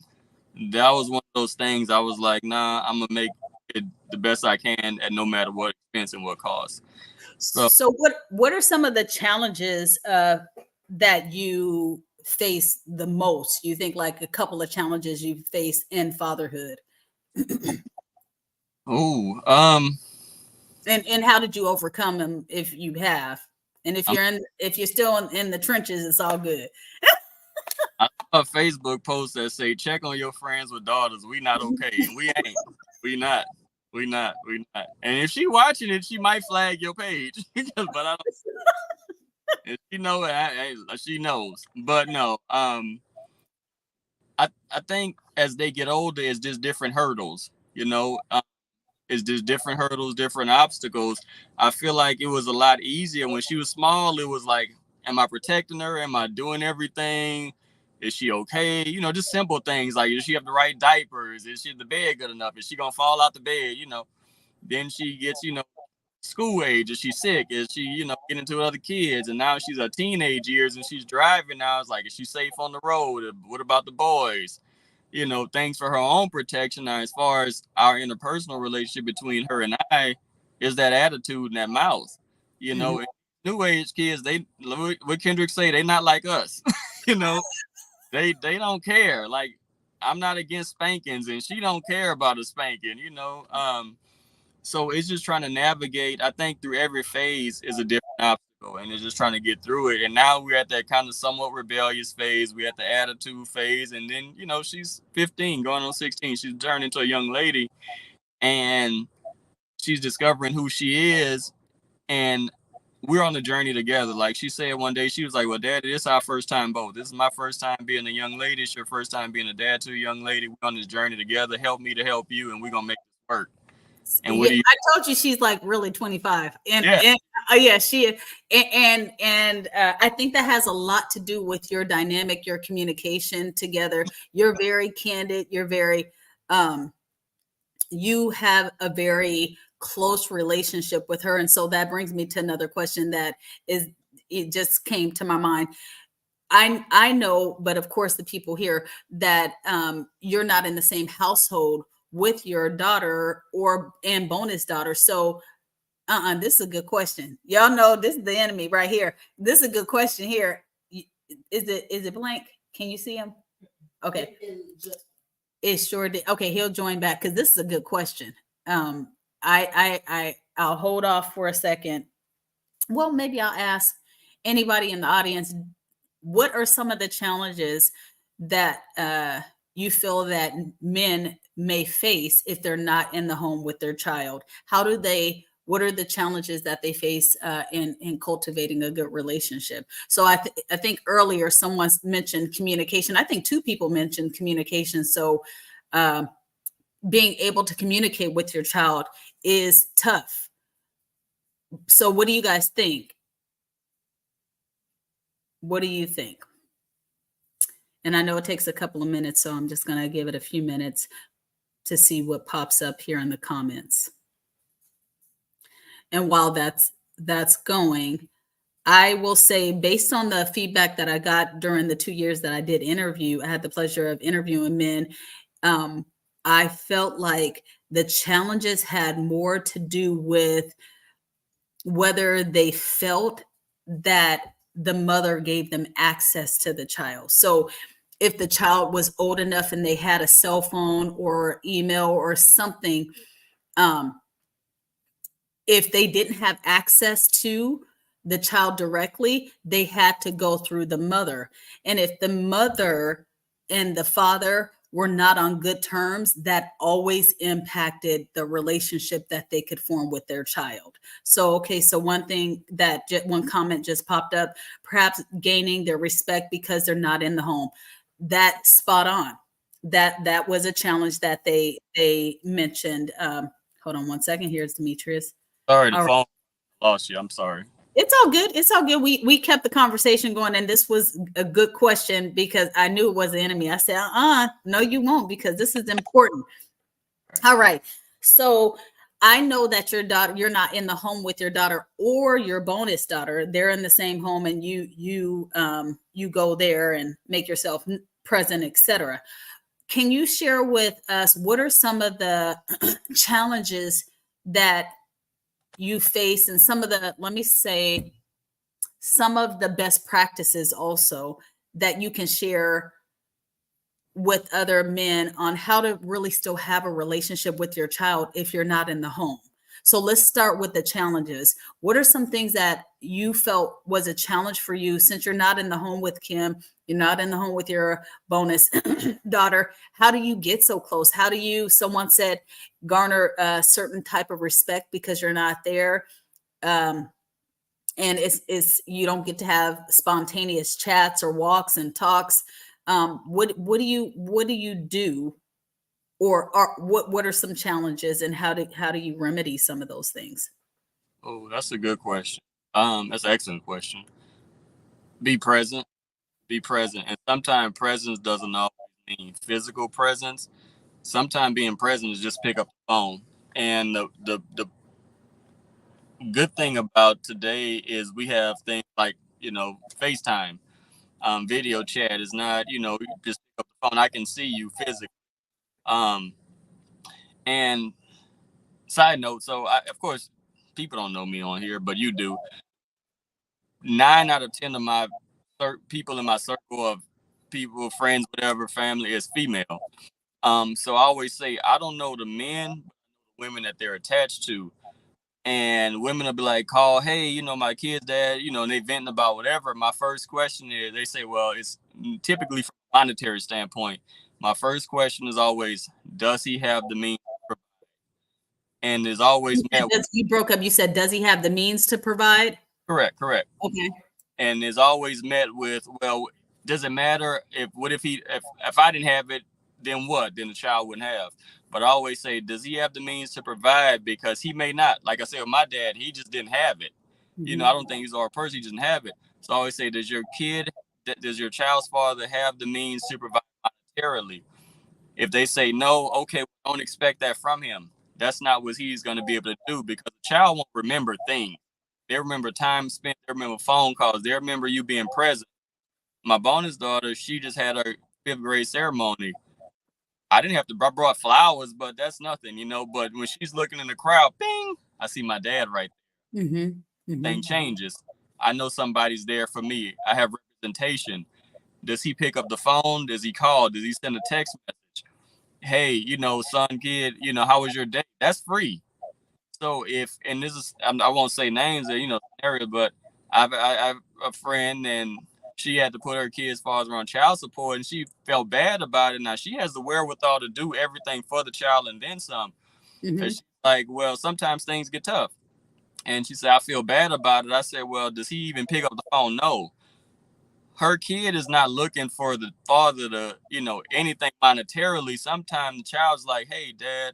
that was one of those things. I was like, nah, I'm gonna make it the best I can at no matter what expense and what cost. So what are some of the challenges that you face the most? You think, like, a couple of challenges you face in fatherhood? And how did you overcome them, if you have? And if you're still in the trenches, it's all good. I saw a Facebook post that say, check on your friends with daughters. We not okay. And we ain't. We not. And if she watching it, she might flag your page. But I don't. If she know it, she knows. But no. I think as they get older, it's just different hurdles. It's just different hurdles, different obstacles. I feel like it was a lot easier when she was small. It was like, am I protecting her? Am I doing everything? Is she okay? Just simple things like, does she have the right diapers? Is the bed good enough? Is she gonna fall out the bed? Then she gets, school age. Is she sick? Is she, getting to other kids? And now she's a teenage years and she's driving now. It's like, is she safe on the road? What about the boys? Things for her own protection. Now, as far as our interpersonal relationship between her and I, is that attitude and that mouth. New age kids, what Kendrick say, they not like us. They don't care. Like, I'm not against spankings, and she don't care about a spanking. So it's just trying to navigate. I think through every phase is a different obstacle, and it's just trying to get through it. And now we're at that kind of somewhat rebellious phase. We're at the attitude phase, and then she's 15, going on 16. She's turned into a young lady, and she's discovering who she is, and we're on the journey together. Like she said one day, she was like, well, Daddy, this is our first time both. This is my first time being a young lady. It's your first time being a dad to a young lady. We're on this journey together. Help me to help you, and we're going to make this work. And I told you she's like really 25. And she is. And I think that has a lot to do with your dynamic, your communication together. You're very candid. You're very, you have a very close relationship with her. And so that brings me to another question it just came to my mind. I know, but of course the people here that you're not in the same household with your daughter and bonus daughter. So this is a good question. Y'all know this is the enemy right here. This is a good question here. Is it blank? Can you see him? Okay. It sure did. Okay, he'll join back because this is a good question. I'll hold off for a second. Well, maybe I'll ask anybody in the audience, what are some of the challenges that you feel that men may face if they're not in the home with their child? What are the challenges that they face in cultivating a good relationship? So I think earlier someone mentioned communication. I think two people mentioned communication. So being able to communicate with your child is tough. So what do you guys think? What do you think? And I know it takes a couple of minutes, so I'm just going to give it a few minutes to see what pops up here in the comments. And while that's going, I will say, based on the feedback that I got during the 2 years that I did interview, I had the pleasure of interviewing men. I felt like the challenges had more to do with whether they felt that the mother gave them access to the child. So if the child was old enough and they had a cell phone or email or something, if they didn't have access to the child directly, they had to go through the mother. And if the mother and the father were not on good terms, that always impacted the relationship that they could form with their child. So, okay, so one comment just popped up, perhaps gaining their respect because they're not in the home. That's spot on. That was a challenge that they mentioned. Hold on one second. Here's Demetrius. Sorry, the phone lost you. I'm sorry. It's all good. It's all good. We kept the conversation going, and this was a good question because I knew it was the enemy. I said, no, you won't, because this is important. All right. So I know that your daughter, you're not in the home with your daughter or your bonus daughter. They're in the same home, and you go there and make yourself present, etc. Can you share with us what are some of the challenges that you face, and some of the, let me say, some of the best practices also that you can share with other men on how to really still have a relationship with your child if you're not in the home? So let's start with the challenges. What are some things that you felt was a challenge for you since you're not in the home with Kim, you're not in the home with your bonus daughter? How do you get so close? How do you, someone said, garner a certain type of respect because you're not there? And it's you don't get to have spontaneous chats or walks and talks. What do you do? Or what are some challenges, and how do you remedy some of those things? Oh, that's a good question. That's an excellent question. Be present. And sometimes presence doesn't always mean physical presence. Sometimes being present is just pick up the phone. And the good thing about today is we have things like, FaceTime, video chat is not, you just pick up the phone. I can see you physically. And side note, so of course, people don't know me on here, but you do. 9 out of 10 of my people in my circle of people, friends, whatever, family is female. So I always say, I don't know the men, but women that they're attached to. And women will be like, call, hey, my kid's dad, and they venting about whatever. My first question is, they say, well, it's typically from a monetary standpoint. My first question is always, does he have the means? And there's always you broke up. You said, does he have the means to provide? Correct. Okay. And is always met with, well, does it matter if I didn't have it, then what? Then the child wouldn't have. But I always say, does he have the means to provide? Because he may not. Like I said, with my dad, he just didn't have it. Mm-hmm. I don't think he's our person. He doesn't have it. So I always say, does your child's father have the means to provide monetarily? If they say no, okay, we don't expect that from him. That's not what he's going to be able to do, because the child won't remember things. They remember time spent. They remember phone calls. They remember you being present. my bonus daughter, she just had her 5th grade ceremony. I didn't have to. I brought flowers, but that's nothing, you know. But when she's looking in the crowd, bing, I see my dad right there. Thing changes. I know somebody's there for me. I have representation. Does he pick up the phone? Does he call? Does he send a text message? Hey, you know, son, kid, you know, how was your day? That's free. So if, and this is, I won't say names or, you know, scenario, but I have a friend and she had to put her kids' father on child support and she felt bad about it. Now she has the wherewithal to do everything for the child and then some. Cause she's like, well, sometimes things get tough. And she said, I feel bad about it. I said, well, does he even pick up the phone? No. Her kid is not looking for the father to, you know, anything monetarily. Sometimes the child's like, hey, dad,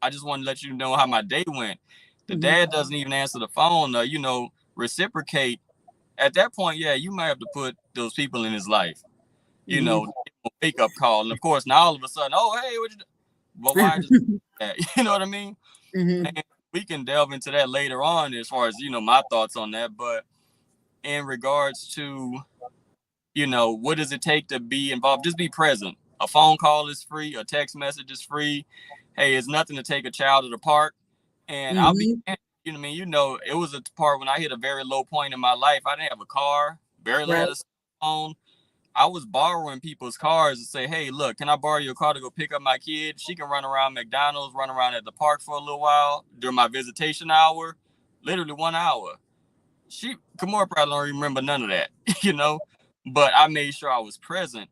I just want to let you know how my day went. The dad doesn't even answer the phone, you know, reciprocate. At that point, yeah, you might have to put those people in his life, you know, wake up call. And of course, now all of a sudden, oh, hey, what you do? But why just that? You know what I mean? And we can delve into that later on as far as, you know, my thoughts on that. But in regards to, you know, what does it take to be involved? Just be present. A phone call is free. A text message is free. Hey, it's nothing to take a child to the park. And I'll be, you know what I mean? You know, it was a part when I hit a very low point in my life. I didn't have a car, barely had a phone. I was borrowing people's cars to say, hey, look, can I borrow your car to go pick up my kid? She can run around McDonald's, run around at the park for a little while during my visitation hour, literally 1 hour. Kamora probably don't remember none of that, you know, but I made sure I was present.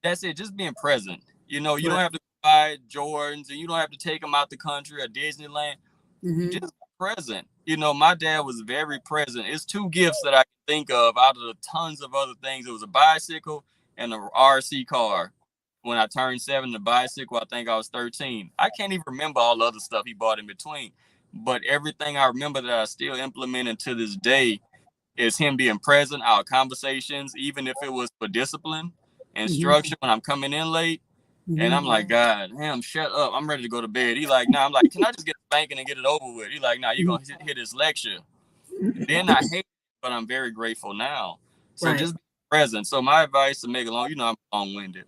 That's it, just being present. You know, you don't have to buy Jordans and you don't have to take them out the country or Disneyland. Just present. You know, my dad was very present. It's 2 gifts that I can think of out of the tons of other things. It was a bicycle and a RC car. When I turned 7, the bicycle, I think I was 13. I can't even remember all the other stuff he bought in between. But everything I remember that I still implemented to this day is him being present, our conversations, even if it was for discipline and structure when I'm coming in late. And I'm like, God, damn, shut up. I'm ready to go to bed. He like, nah. I'm like, can I just get spanking and get it over with? He like, nah, you're going to hit this lecture. Then I hate it, but I'm very grateful now. So just be present. So my advice to make it long, you know, I'm long-winded.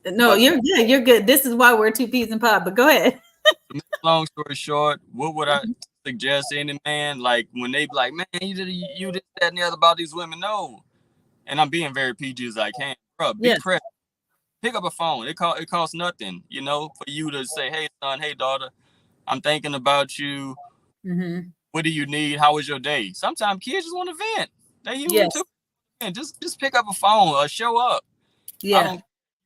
No, but you're good. You're good. This is why we're 2 peas in pod, but go ahead. To make long story short, what would I suggest any man? Like when they be like, man, you did that and the other about these women. No. And I'm being very PG as I can. Bro, be present. Pick up a phone. It costs nothing, you know, for you to say, hey, son, hey, daughter, I'm thinking about you. What do you need? How was your day? Sometimes kids just want to vent. They human too. And just pick up a phone or show up. Yeah. You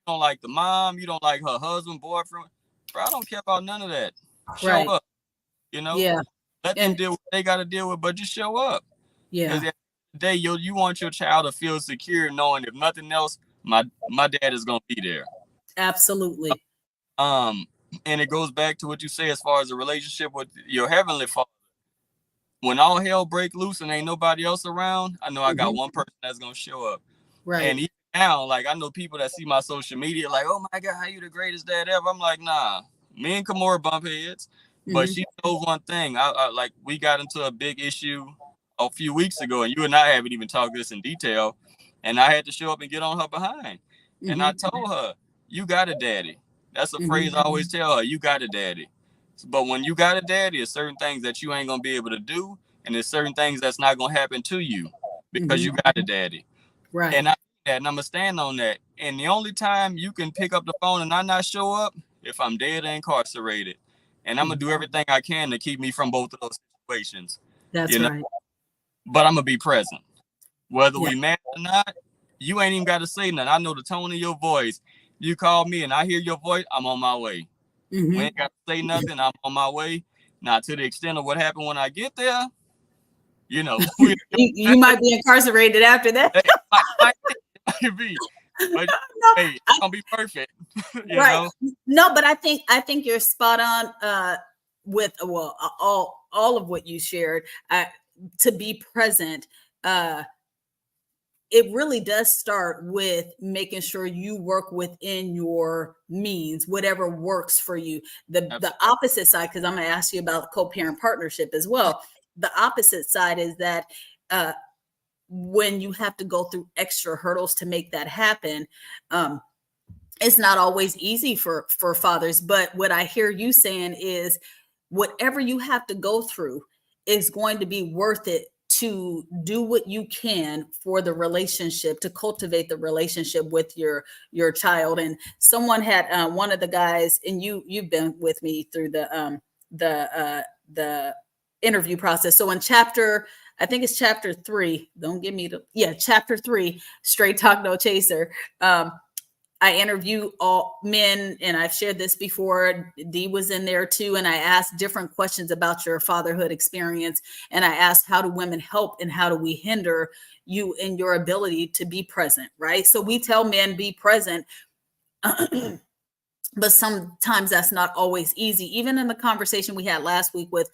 don't like the mom. You don't like her husband, boyfriend. Bro, I don't care about none of that. Show up. You know? Yeah. Let them deal with what they got to deal with, but just show up. Yeah. Because at the day, you want your child to feel secure knowing if nothing else, my dad is going to be there. Absolutely. And it goes back to what you say as far as the relationship with your heavenly Father. When all hell break loose and ain't nobody else around, I know I got one person that's going to show up. Right. And even now, like, I know people that see my social media like, oh my God, how you the greatest dad ever? I'm like, nah, me and Kamora bump heads. But she knows one thing. I like, we got into a big issue a few weeks ago, and you and I haven't even talked this in detail. And I had to show up and get on her behind. And I told her, you got a daddy. That's a phrase I always tell her, you got a daddy. But when you got a daddy, there's certain things that you ain't going to be able to do. And there's certain things that's not going to happen to you because you got a daddy. Right. And I'm going to stand on that. And the only time you can pick up the phone and I not show up, if I'm dead or incarcerated. And I'm going to do everything I can to keep me from both of those situations. That's right. But I'm going to be present. Whether we mad or not, you ain't even got to say nothing. I know the tone of your voice. You call me and I hear your voice, I'm on my way. We ain't got to say nothing. I'm on my way. Now, to the extent of what happened when I get there, you know. you might be incarcerated after that. Might be. But hey, it's going to be perfect. you know? No, but I think you're spot on with, well, all of what you shared. To be present, it really does start with making sure you work within your means, whatever works for you. The opposite side, because I'm going to ask you about co-parent partnership as well. The opposite side is that when you have to go through extra hurdles to make that happen, it's not always easy for fathers. But what I hear you saying is whatever you have to go through is going to be worth it to do what you can for the relationship, to cultivate the relationship with your child. And someone had one of the guys, and you've been with me through the interview process. So in I think it's chapter 3. Don't give me chapter 3, Straight Talk No Chaser. I interview all men, and I've shared this before. Dee was in there too. And I asked different questions about your fatherhood experience. And I asked, how do women help and how do we hinder you in your ability to be present? Right. So we tell men be present, but sometimes that's not always easy. Even in the conversation we had last week with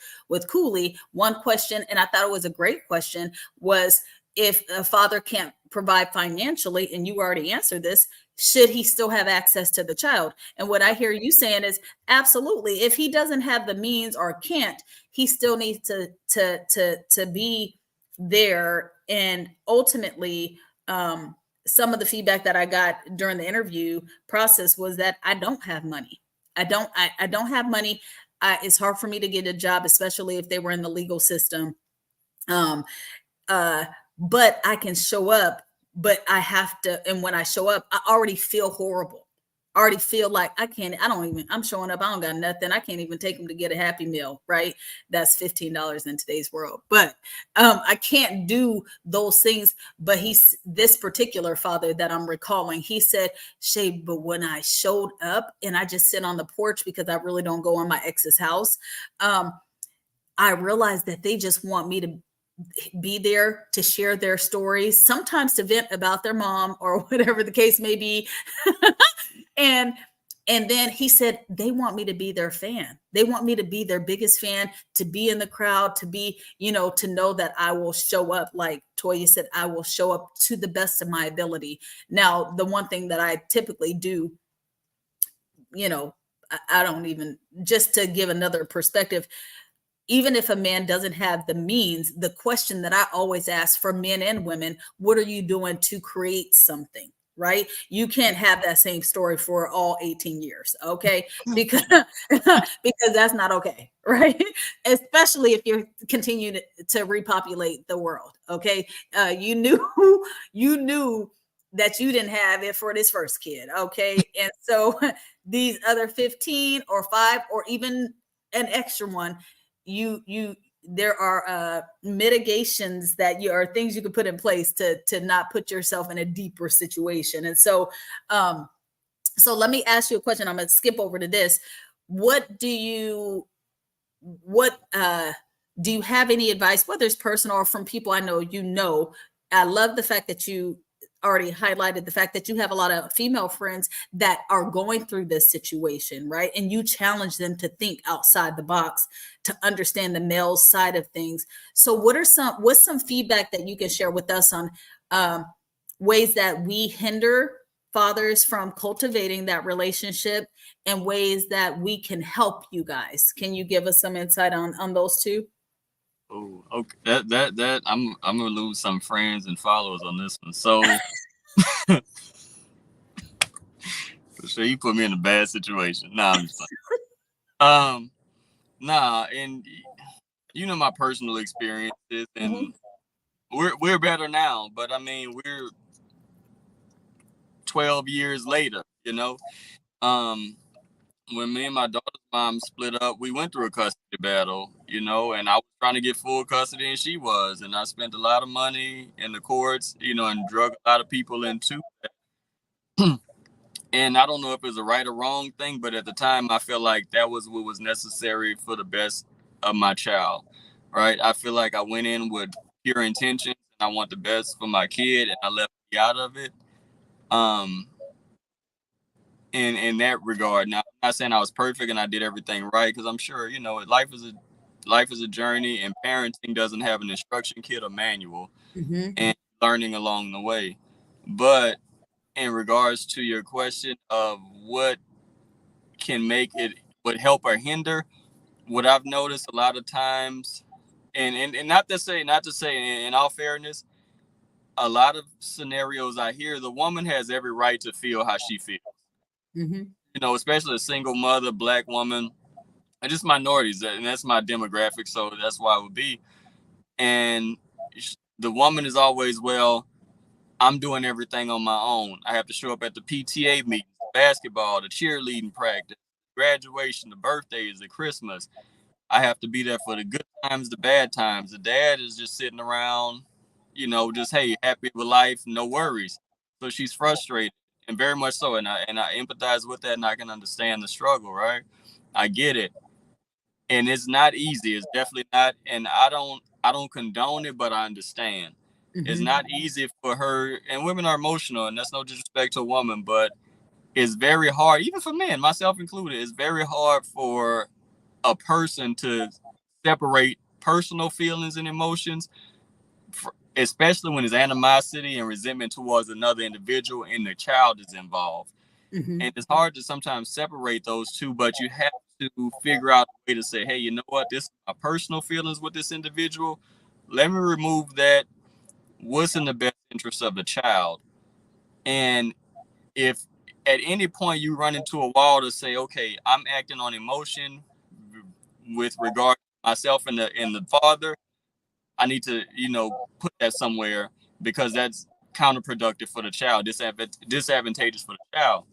Cooley, one question, and I thought it was a great question, was if a father can't provide financially, and you already answered this, should he still have access to the child? And what I hear you saying is absolutely. If he doesn't have the means or can't, he still needs to be there. And ultimately, some of the feedback that I got during the interview process was that I don't have money. I don't have money. It's hard for me to get a job, especially if they were in the legal system. But I can show up, but I have to. And when I show up, I already feel horrible. I already feel like I'm showing up. I don't got nothing. I can't even take them to get a Happy Meal, right? That's $15 in today's world. But I can't do those things. But this particular father that I'm recalling, he said, Shay, but when I showed up and I just sit on the porch because I really don't go in my ex's house, I realized that they just want me to be there to share their stories, sometimes to vent about their mom or whatever the case may be. And then he said, they want me to be their fan. They want me to be their biggest fan, to be in the crowd, to be, to know that I will show up. Like Toya said, I will show up to the best of my ability. Now, the one thing that I typically do, I don't even, just to give another perspective, even if a man doesn't have the means, the question that I always ask for men and women, what are you doing to create something? Right? You can't have that same story for all 18 years. Okay. Because that's not okay. Right. Especially if you're continuing to repopulate the world. Okay. You knew that you didn't have it for this first kid. Okay. And so these other 15 or 5 or even an extra one, there are mitigations that things you can put in place to not put yourself in a deeper situation. And so let me ask you a question. I'm going to skip over to this. Do you have any advice, whether it's personal or from people I know? I love the fact that you already highlighted the fact that you have a lot of female friends that are going through this situation, right? And you challenge them to think outside the box, to understand the male side of things. So what's some feedback that you can share with us on ways that we hinder fathers from cultivating that relationship and ways that we can help you guys? Can you give us some insight on those two? Oh, okay. That I'm gonna lose some friends and followers on this one. So for sure, you put me in a bad situation. Nah, I'm just like, and my personal experiences, and we're better now. But I mean, we're 12 years later. When me and my daughter's mom split up, we went through a custody battle, and I was trying to get full custody and she was, and I spent a lot of money in the courts, and drug a lot of people into that. And I don't know if it was a right or wrong thing, but at the time I felt like that was what was necessary for the best of my child, right? I feel like I went in with pure intentions and I want the best for my kid, and I left me out of it. In that regard. Now, I'm not saying I was perfect and I did everything right, because I'm sure, life is a journey, and parenting doesn't have an instruction kit or manual, and learning along the way. But in regards to your question of what can make it, what help or hinder, what I've noticed a lot of times, and not to say, in all fairness, a lot of scenarios I hear, the woman has every right to feel how she feels. Mm-hmm. You know, especially a single mother, Black woman, and just minorities, and that's my demographic, so that's why it would be. And the woman is always, well, I'm doing everything on my own. I have to show up at the PTA meetings, basketball, the cheerleading practice, graduation, the birthdays, the Christmas. I have to be there for the good times, the bad times. The dad is just sitting around, you know, just, hey, happy with life, no worries. So she's frustrated, and very much so. And I empathize with that, and I can understand the struggle, right? I get it. And it's not easy. It's definitely not. And I don't condone it, but I understand. It's Mm-hmm. not easy for her, and women are emotional, and that's no disrespect to a woman, but it's very hard, even for men, myself included. It's very hard for a person to separate personal feelings and emotions, especially when there's animosity and resentment towards another individual and the child is involved. Mm-hmm. And it's hard to sometimes separate those two, but you have to figure out a way to say, hey, you know what? This is my personal feelings with this individual. Let me remove that. What's in the best interest of the child? And if at any point you run into a wall to say, okay, I'm acting on emotion with regard to myself and the father, I need to, put that somewhere because that's counterproductive for the child, disadvantageous for the child.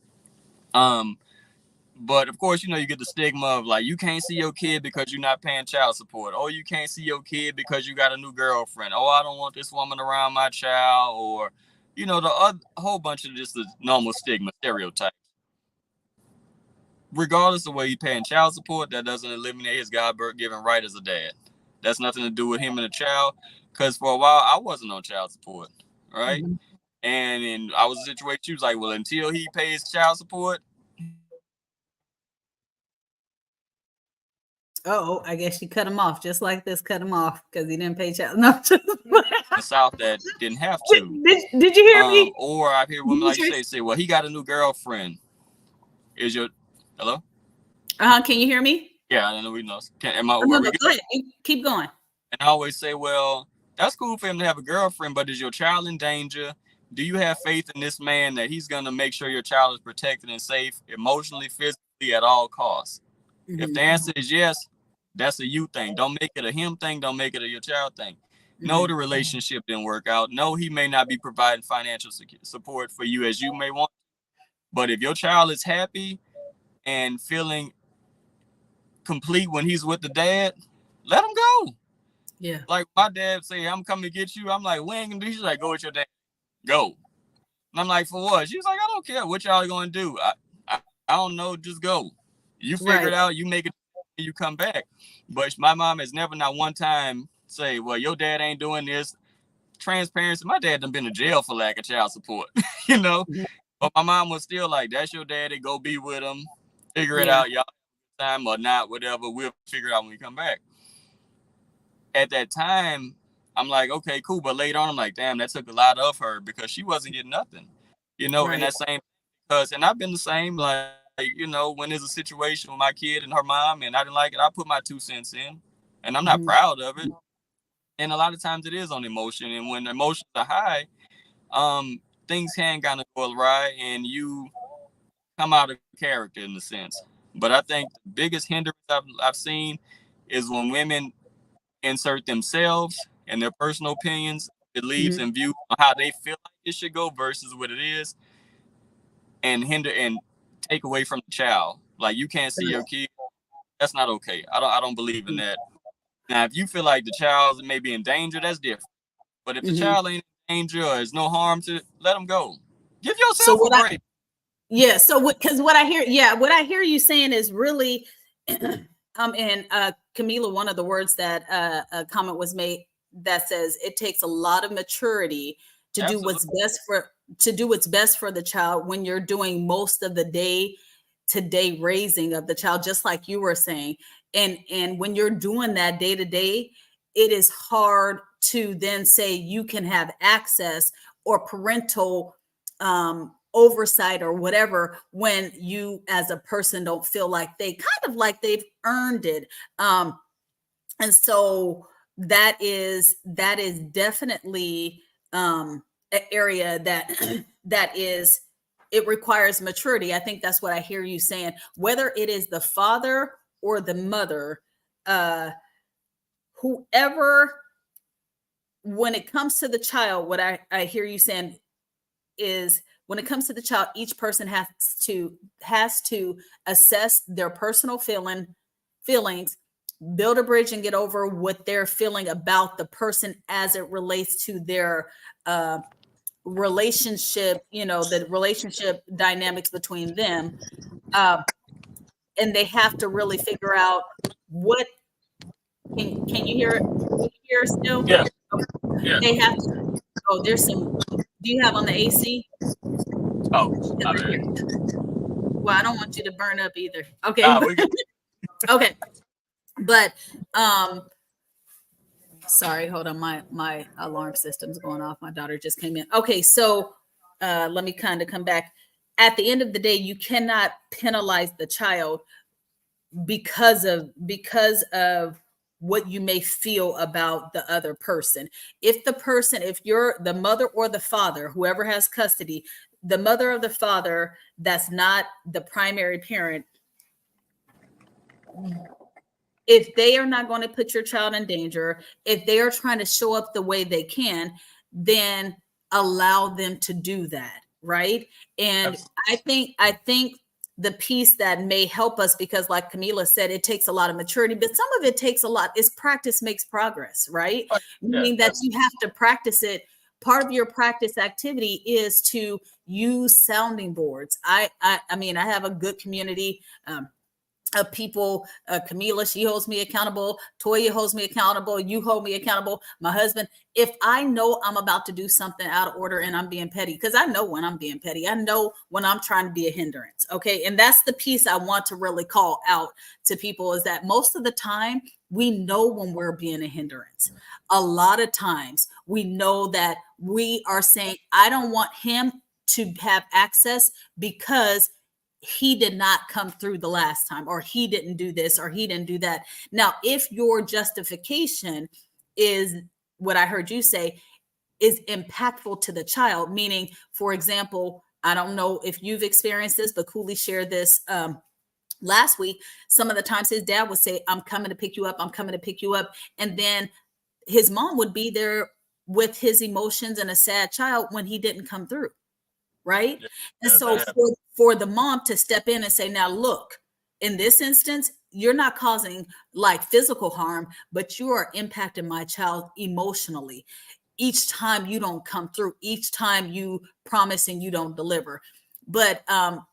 But of course, you get the stigma of like, you can't see your kid because you're not paying child support. Or you can't see your kid because you got a new girlfriend. Oh, I don't want this woman around my child. Or, whole bunch of just the normal stigma stereotypes. Regardless of whether you're paying child support, that doesn't eliminate his God-given right as a dad. That's nothing to do with him and the child. Because for a while, I wasn't on child support, right? Mm-hmm. And I was in a situation, she was like, well, until he pays child support. Oh, I guess you cut him off just like this. Cut him off because he didn't pay child. No, The South that didn't have to. Did you hear me? Or I hear women like you say, well, he got a new girlfriend. Hello? Can you hear me? Yeah, I know we lost. Go ahead. Keep going. And I always say, well, that's cool for him to have a girlfriend, but is your child in danger? Do you have faith in this man that he's going to make sure your child is protected and safe emotionally, physically, at all costs? Mm-hmm. If the answer is yes, that's a you thing. Don't make it a him thing. Don't make it a your child thing. Mm-hmm. No, the relationship didn't work out. No, he may not be providing financial support for you as you may want. But if your child is happy and feeling complete when he's with the dad, let him go. Yeah. Like my dad say, I'm coming to get you. I'm like, we ain't gonna do. She's like, go with your dad. Go. And I'm like, for what? She's like, I don't care what y'all gonna do. I don't know. Just go. You figure it out. You make it. You come back. But my mom has never, not one time, say, well, your dad ain't doing this. Transparency. My dad done been to jail for lack of child support. Mm-hmm. But my mom was still like, that's your daddy. Go be with him. Figure it out. Y'all time or not, whatever. We'll figure it out when we come back. At that time, I'm like, okay, cool. But later on, I'm like, damn, that took a lot of her because she wasn't getting nothing, right. And that same, and I've been the same, like, when there's a situation with my kid and her mom and I didn't like it, I put my 2 cents in and I'm not proud of it. And a lot of times it is on emotion. And when emotions are high, things can kind of go awry and you come out of character in a sense. But I think the biggest hindrance I've seen is when women insert themselves and their personal opinions, beliefs, and views on how they feel like it should go versus what it is, and hinder and take away from the child. Like, you can't see your kid. That's not okay. I don't believe in that. Now, if you feel like the child may be in danger, that's different. But if the child ain't in danger or there's no harm to it, let them go. Give yourself a break. So because what I hear you saying is really, and Camila, one of the words that a comment was made that says it takes a lot of maturity to do what's best for the child when you're doing most of the day-to-day raising of the child, just like you were saying. And when you're doing that day to day, it is hard to then say you can have access or parental oversight or whatever when you as a person don't feel like they've earned it. And so that is definitely area that it requires maturity. I think that's what I hear you saying. Whether it is the father or the mother, whoever, when it comes to the child, what I hear you saying is, when it comes to the child, each person has to assess their personal feelings, build a bridge and get over what they're feeling about the person as it relates to their relationship, the relationship dynamics between them. And they have to really figure out what, can you hear it? Can you hear it still? Yeah. Okay. Yeah. They have to, there's some, do you have on the AC? Oh, not bad. Well, I don't want you to burn up either. Okay. We good. Okay. But sorry, hold on. My alarm system's going off. My daughter just came in. Okay, so let me kind of come back. At the end of the day, you cannot penalize the child because of what you may feel about the other person. If you're the mother or the father, whoever has custody, the mother or the father that's not the primary parent, if they are not going to put your child in danger, if they are trying to show up the way they can, then allow them to do that, right? And absolutely. I think the piece that may help us, because like Camila said, it takes a lot of maturity, but some of it takes a lot, is practice makes progress, right? Yeah, meaning that you have to practice it. Part of your practice activity is to use sounding boards. I mean, I have a good community of people. Camila, she holds me accountable. Toya holds me accountable. You hold me accountable. My husband. If I know I'm about to do something out of order and I'm being petty, because I know when I'm being petty, I know when I'm trying to be a hindrance. Okay. And that's the piece I want to really call out to people, is that most of the time we know when we're being a hindrance. A lot of times we know that we are saying, I don't want him to have access because he did not come through the last time, or he didn't do this, or he didn't do that. Now, if your justification is what I heard you say is impactful to the child, meaning, for example, I don't know if you've experienced this, but Cooley shared this last week. Some of the times his dad would say, I'm coming to pick you up. I'm coming to pick you up. And then his mom would be there with his emotions and a sad child when he didn't come through. Right. Yeah, and so for the mom to step in and say, now, look, in this instance, you're not causing like physical harm, but you are impacting my child emotionally. Each time you don't come through, each time you promise and you don't deliver. But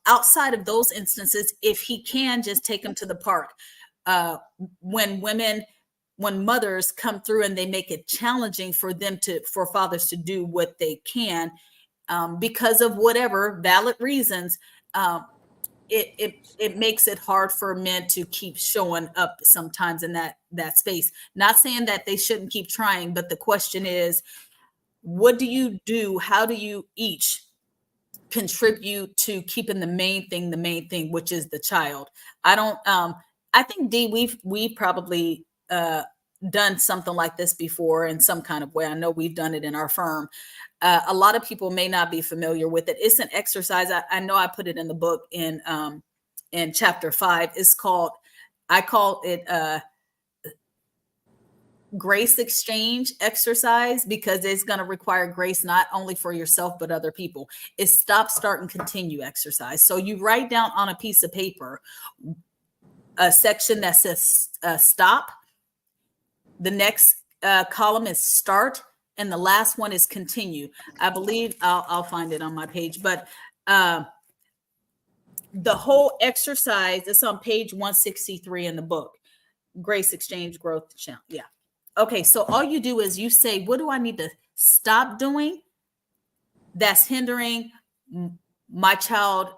outside of those instances, if he can just take them to the park, when mothers come through and they make it challenging for fathers to do what they can, because of whatever valid reasons, it makes it hard for men to keep showing up sometimes in that space. Not saying that they shouldn't keep trying, but the question is, what do you do? How do you each contribute to keeping the main thing, which is the child? I think D, we've probably done something like this before in some kind of way. I know we've done it in our firm. A lot of people may not be familiar with it. It's an exercise. I know I put it in the book in chapter 5. I call it grace exchange exercise, because it's going to require grace not only for yourself but other people. It's stop, start, and continue exercise. So you write down on a piece of paper a section that says stop. The next column is start, and the last one is continue. I believe I'll find it on my page, but the whole exercise is on page 163 in the book, Grace Exchange Growth Channel. Yeah. Okay. So all you do is you say, what do I need to stop doing that's hindering my child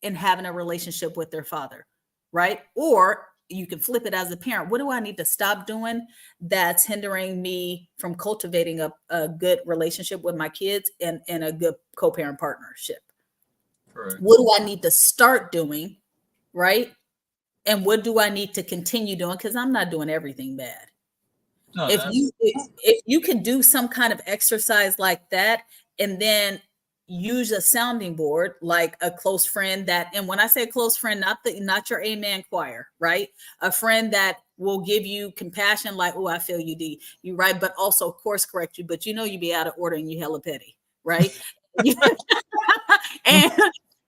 in having a relationship with their father, right? Or you can flip it as a parent. What do I need to stop doing that's hindering me from cultivating a good relationship with my kids and a good co-parent partnership? Correct. What do I need to start doing, right? And what do I need to continue doing? Because I'm not doing everything bad. No, if you can do some kind of exercise like that, and then use a sounding board like a close friend that, and when I say close friend, not your amen choir, right? A friend that will give you compassion, like, oh, I feel you, D, you right, but also course correct you, but you be out of order and you hella petty, right? And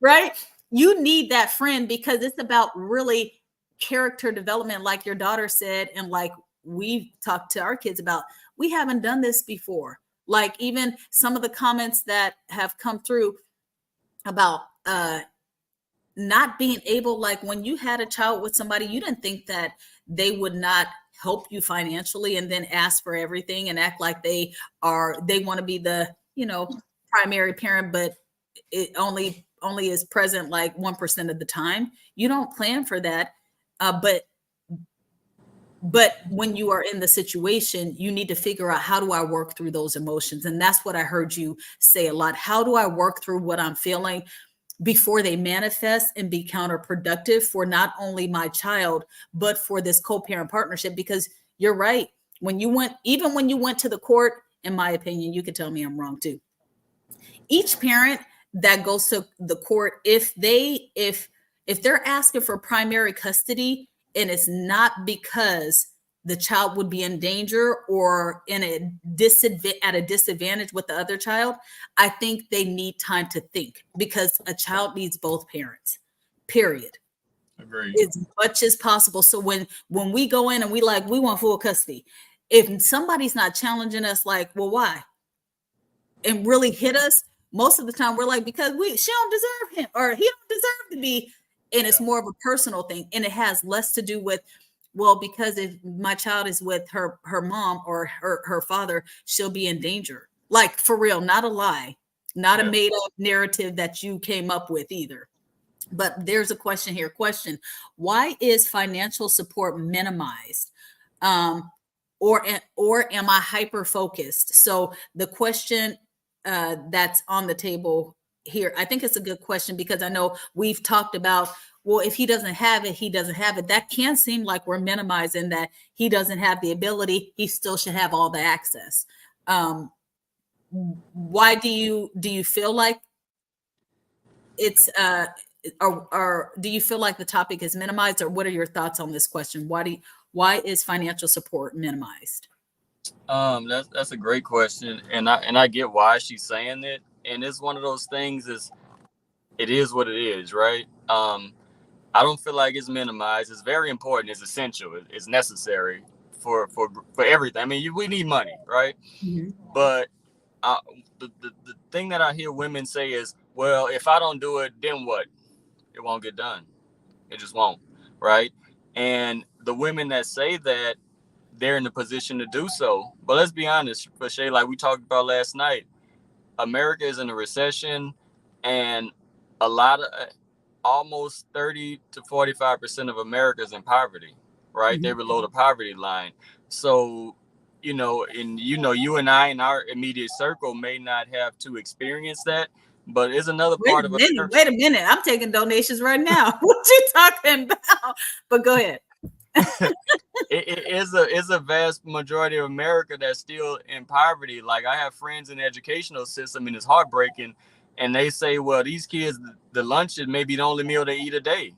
right, you need that friend because it's about really character development, like your daughter said, and like we've talked to our kids about. We haven't done this before. Like even some of the comments that have come through about not being able, like when you had a child with somebody, you didn't think that they would not help you financially and then ask for everything and act like they want to be the primary parent, but it only is present like 1% of the time. You don't plan for that, but when you are in the situation, you need to figure out, how do I work through those emotions? And that's what I heard you say a lot. How do I work through what I'm feeling before they manifest and be counterproductive for not only my child, but for this co-parent partnership? Because you're right. When you went to the court, in my opinion, you could tell me I'm wrong too. Each parent that goes to the court, if they're asking for primary custody, and it's not because the child would be in danger or at a disadvantage with the other child, I think they need time to think, because a child needs both parents, period. Agreed. As much as possible. So when we go in and we want full custody, if somebody's not challenging us, like, well, why? And really hit us, most of the time we're like, because she don't deserve him, or he don't deserve to be. And it's more of a personal thing, and it has less to do with, well, because if my child is with her mom or her father, she'll be in danger. Like, for real, not a lie, not a made up narrative that you came up with either. But there's a question here. Why is financial support minimized? Or am I hyper focused? So the question that's on the table here, I think it's a good question, because I know we've talked about, well, if he doesn't have it, he doesn't have it. That can seem like we're minimizing that he doesn't have the ability. He still should have all the access. Why do you feel like it's or do you feel like the topic is minimized, or what are your thoughts on this question? Why is financial support minimized? That's a great question, and I get why she's saying it. And it's one of those things, it is what it is, right? I don't feel like it's minimized. It's very important. It's essential. It's necessary for everything. I mean, we need money, right? Mm-hmm. But the thing that I hear women say is, well, if I don't do it, then what? It won't get done. It just won't, right? And the women that say that, they're in the position to do so. But let's be honest, for Shay, like we talked about last night, America is in a recession, and a lot of almost 30 to 45% of America is in poverty, right? Mm-hmm. They're below the poverty line. So, you and I in our immediate circle may not have to experience that, but it's another part of America. Wait a minute. I'm taking donations right now. What you talking about? But go ahead. It is a vast majority of America that's still in poverty. Like, I have friends in the educational system, and it's heartbreaking. And they say, well, these kids, the lunch is maybe the only meal they eat a day,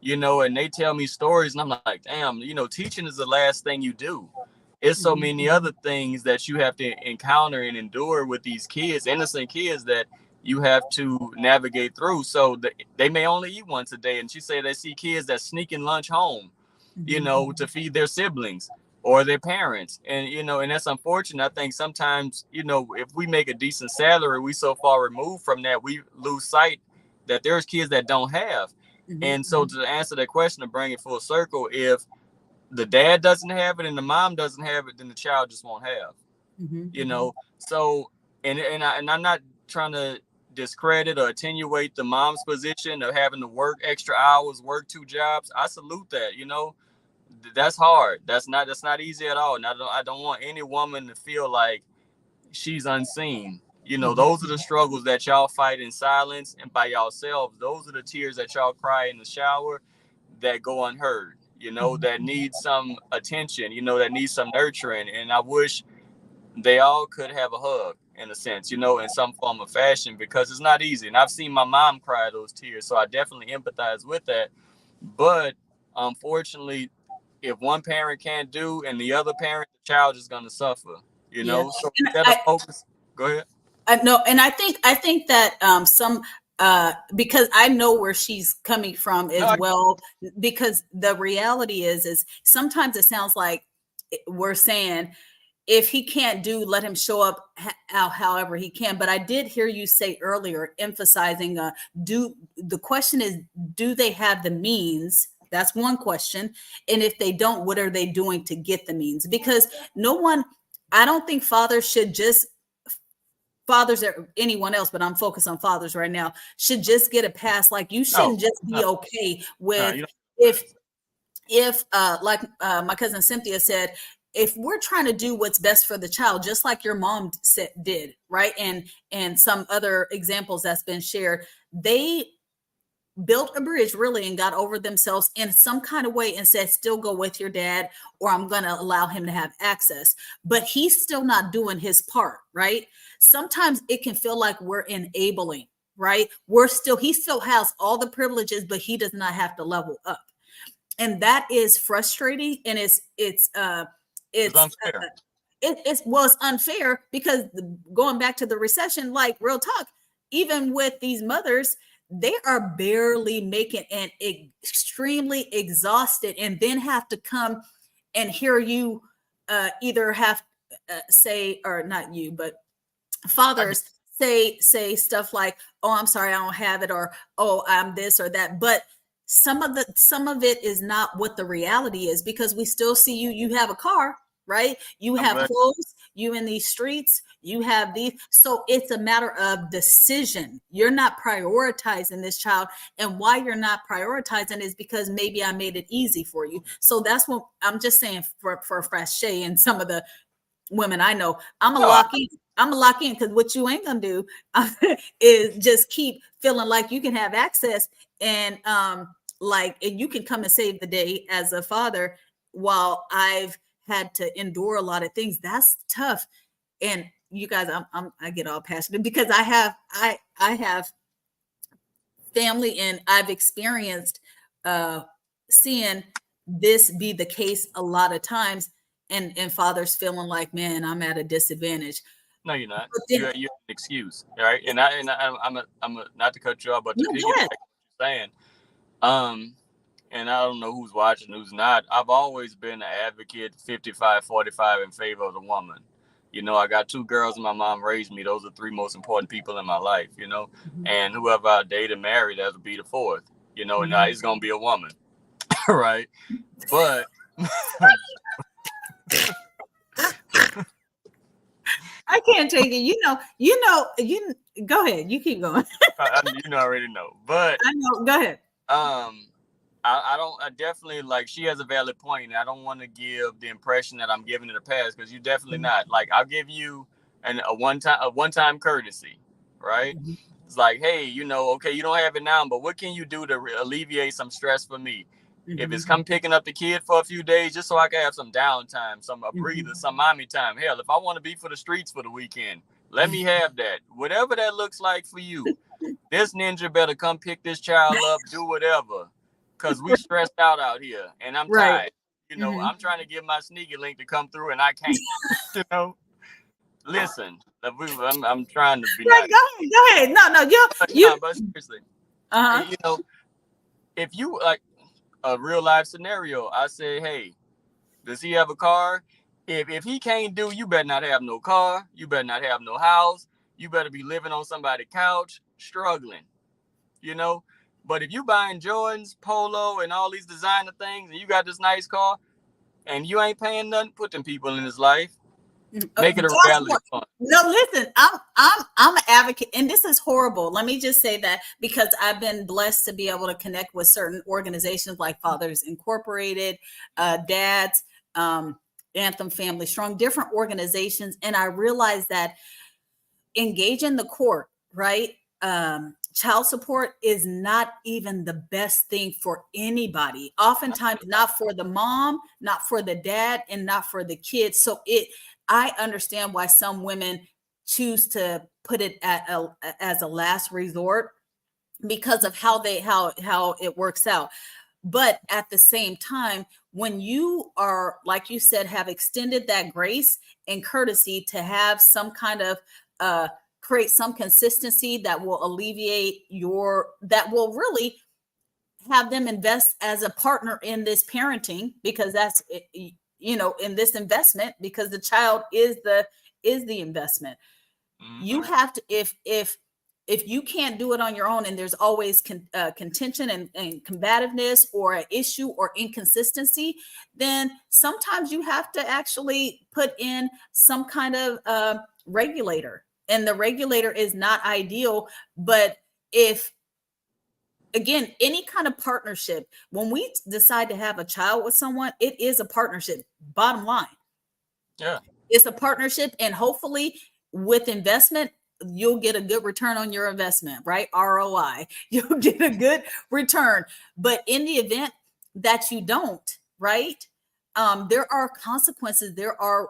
and they tell me stories, and I'm like, damn, teaching is the last thing you do. It's so many other things that you have to encounter and endure with these kids, innocent kids, that you have to navigate through. So they may only eat once a day. And she said they see kids that sneaking lunch home, to feed their siblings or their parents. And, and that's unfortunate. I think sometimes, if we make a decent salary, we so far removed from that, we lose sight that there's kids that don't have. Mm-hmm. And so to answer that question, to bring it full circle, if the dad doesn't have it and the mom doesn't have it, then the child just won't have, So, and I'm not trying to discredit or attenuate the mom's position of having to work extra hours, work 2 jobs. I salute that, That's hard. That's not easy at all. And I don't want any woman to feel like she's unseen. Those are the struggles that y'all fight in silence and by yourselves. Those are the tears that y'all cry in the shower that go unheard, that need some attention, that need some nurturing. And I wish they all could have a hug in a sense, you know, in some form of fashion, because it's not easy. And I've seen my mom cry those tears, so I definitely empathize with that. But unfortunately, if one parent can't do and the other parent, the child is going to suffer, you Yeah. know. So And instead of focus, go ahead. No, and I think that some because I know where she's coming from as well, because the reality is sometimes it sounds like we're saying if he can't do, let him show up however he can. But I did hear you say earlier, emphasizing the question is, do they have the means? That's one question. And if they don't, what are they doing to get the means? Because I don't think fathers should just, fathers or anyone else, but I'm focused on fathers right now, should just get a pass. Like, you shouldn't just be okay with if like my cousin Cynthia said, if we're trying to do what's best for the child, just like your mom did, right? And some other examples that's been shared, they built a bridge really and got over themselves in some kind of way and said, still go with your dad, or I'm going to allow him to have access. But he's still not doing his part, right? Sometimes it can feel like we're enabling, right? He still has all the privileges, but he does not have to level up. And that is frustrating. And it's unfair. It's unfair, because going back to the recession, like, real talk, even with these mothers, they are barely making and extremely exhausted, and then have to come and hear you either have say, or not you, but fathers say stuff like, oh, I'm sorry, I don't have it, or oh, I'm this or that. But some of it is not what the reality is, because we still see you have a car, right? You have clothes, you in these streets, you have these. So it's a matter of decision. You're not prioritizing this child. And why you're not prioritizing is because maybe I made it easy for you. So that's what I'm just saying for Frashe and some of the women I know. I'm a lock in, because what you ain't gonna do is just keep feeling like you can have access and and you can come and save the day as a father, while I've had to endure a lot of things. That's tough. And you guys, I get all passionate because I have family, and I've experienced seeing this be the case a lot of times, and fathers feeling like, man, I'm at a disadvantage. No, you're not. You have an excuse, right? And I'm not to cut you off, but to piggyback what you're saying, and I don't know who's watching, who's not. I've always been an advocate, 55-45, in favor of the woman. You know, I got 2 girls and my mom raised me. Those are 3 most important people in my life, you know. Mm-hmm. And whoever I date and marry, that'll be the 4th, you know, and it's going to be a woman, right? But I can't take it. You go ahead. You keep going. You already know, but I know. Go ahead. I definitely, like, she has a valid point, and I don't want to give the impression that I'm giving it a pass, because you're definitely not. Like, I'll give you a one-time courtesy, right? Mm-hmm. It's like, hey, you know, okay, you don't have it now, but what can you do to alleviate some stress for me? Mm-hmm. If it's come picking up the kid for a few days, just so I can have some downtime, some breather, some mommy time. Hell, if I want to be for the streets for the weekend, let me have that. Whatever that looks like for you. This ninja better come pick this child up, do whatever. Because we stressed out here, and I'm tired. You know, I'm trying to get my sneaky link to come through, and I can't. You know, listen, I'm trying to be nice. Go ahead. No, but seriously, you know, if you like a real life scenario, I say, hey, does he have a car? If he can't do, you better not have no car. You better not have no house. You better be living on somebody's couch, struggling. You know. But if you buying Jordans, Polo, and all these designer things, and you got this nice car, and you ain't paying nothing, put them people in his life. Make it a reality. No, listen, I'm an advocate, and this is horrible. Let me just say that, because I've been blessed to be able to connect with certain organizations like Fathers Incorporated, Dads, Anthem Family Strong, different organizations, and I realized that engaging the court, right? Child support is not even the best thing for anybody. Oftentimes not for the mom, not for the dad, and not for the kids. So I understand why some women choose to put it as a last resort because of how it works out. But at the same time, when you are, like you said, have extended that grace and courtesy to have some kind of create some consistency that will alleviate that will really have them invest as a partner in this parenting, because that's, in this investment, because the child is the investment. You have to, if you can't do it on your own, and there's always contention and combativeness or an issue or inconsistency, then sometimes you have to actually put in some kind of regulator. And the regulator is not ideal, but again, any kind of partnership, when we decide to have a child with someone, it is a partnership, bottom line. Yeah. It's a partnership, and hopefully with investment, you'll get a good return on your investment, right? ROI, you'll get a good return. But in the event that you don't, right? There are consequences, there are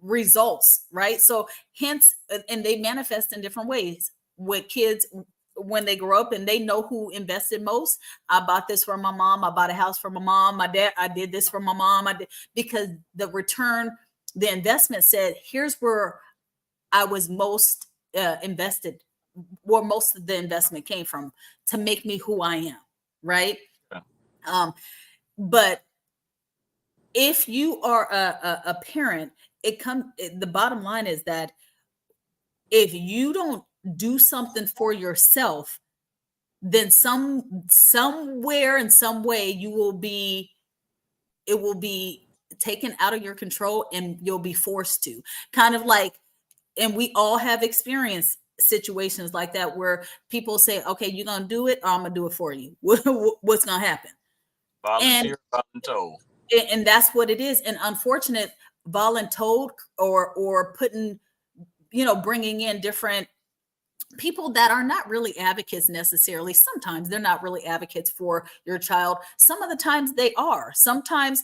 results, right? So hence, and they manifest in different ways with kids when they grow up and they know who invested most. I bought this for my mom. I bought a house for my mom. My dad, I did this for my mom. Because the return, the investment said, here's where I was most invested, where most of the investment came from to make me who I am, right? Yeah. But if you are a parent, the bottom line is that if you don't do something for yourself, then somewhere in some way it will be taken out of your control, and you'll be forced to, kind of like, and we all have experienced situations like that where people say, okay, you're gonna do it, or I'm gonna do it for you. What's gonna happen? Volunteer, voluntold. And that's what it is. And unfortunate voluntold, or putting, bringing in different people that are not really advocates necessarily. Sometimes they're not really advocates for your child. Some of the times they are. Sometimes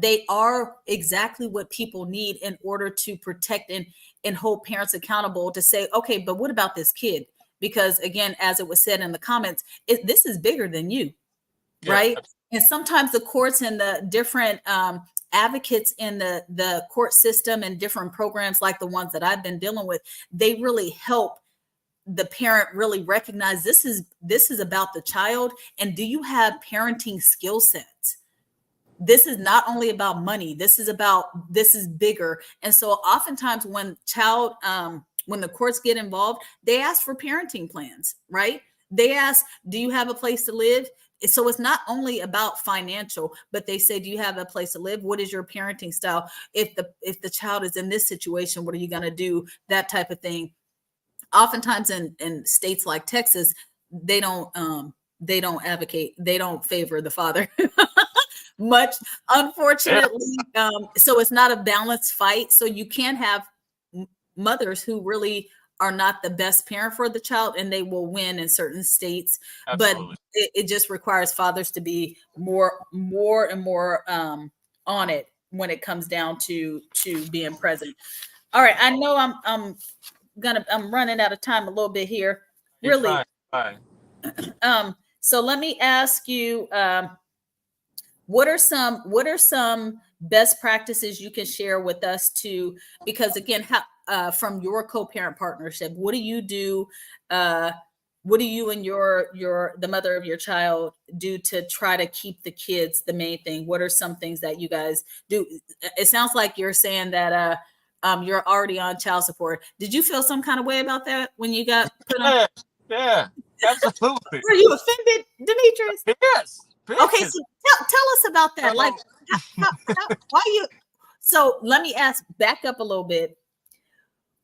they are exactly what people need in order to protect and hold parents accountable to say, okay, but what about this kid? Because again, as it was said in the comments, this is bigger than you, right? And sometimes the courts and the different advocates in the court system and different programs like the ones that I've been dealing with, they really help the parent really recognize this is about the child, and do you have parenting skill sets? This is not only about money. This is bigger. And so oftentimes when the courts get involved, they ask for parenting plans, right? They ask, do you have a place to live? So it's not only about financial, but they say, do you have a place to live? What is your parenting style? If the child is in this situation, what are you going to do? That type of thing. Oftentimes in states like Texas, they don't advocate, they don't favor the father much, unfortunately. So it's not a balanced fight. So you can have mothers who really are not the best parent for the child, and they will win in certain states. Absolutely. But it just requires fathers to be more and more on it when it comes down to being present. All right, I know I'm running out of time a little bit here. Really. Fine. So let me ask you, what are some best practices you can share with us because again, from your co-parent partnership, what do you do? What do you and the mother of your child do to try to keep the kids the main thing? What are some things that you guys do? It sounds like you're saying that you're already on child support. Did you feel some kind of way about that when you got put on? Yeah, absolutely. Were you offended, Demetrius? Yes. Okay, so tell us about that. Like, why you? So let me back up a little bit.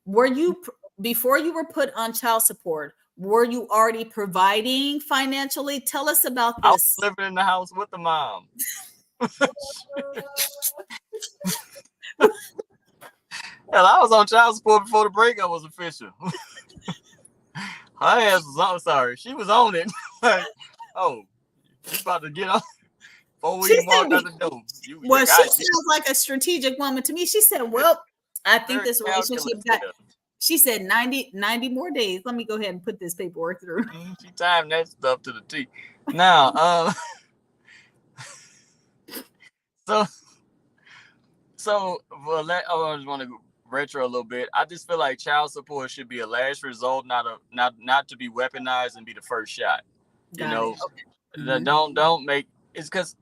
Were you, before you were put on child support, were you already providing financially? Tell us about this. I was living in the house with the mom. Hell, I was on child support before the breakup was official. Her ass was on. Sorry, she was on it. Like, oh, you about to get on before we walked out the door. She sounds like a strategic woman to me. She said, "Well, I think this relationship got She said 90 more days. Let me go ahead and put this paperwork through. She timed that stuff to the T. Now, I just want to retro a little bit. I just feel like child support should be a last result, not to be weaponized and be the first shot. Okay. Don't make it's because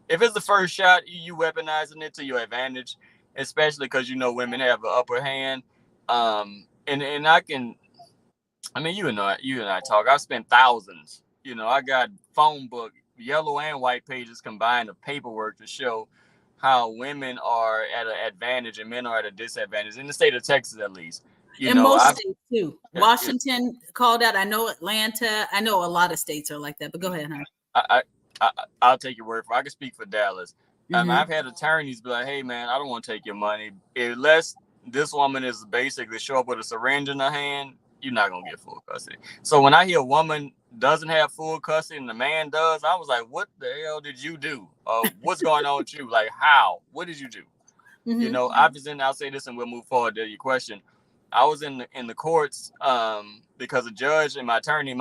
if it's the first shot, you weaponizing it to your advantage, especially because women have the upper hand. And I mean, you and I talk. I've spent thousands. I got phone book, yellow and white pages combined of paperwork to show how women are at an advantage and men are at a disadvantage in the state of Texas, at least. In most states too. Washington called out. I know Atlanta. I know a lot of states are like that. But go ahead, huh? I'll take your word for it. I can speak for Dallas. I've had attorneys be like, "Hey, man, I don't want to take your money unless this woman is basically show up with a syringe in her hand. You're not gonna get full custody." So when I hear a woman doesn't have full custody and the man does, I was like, "What the hell did you do? What's going on with you? Like, how? What did you do?" I'll say this and we'll move forward to your question. I was in the courts because a judge and my attorney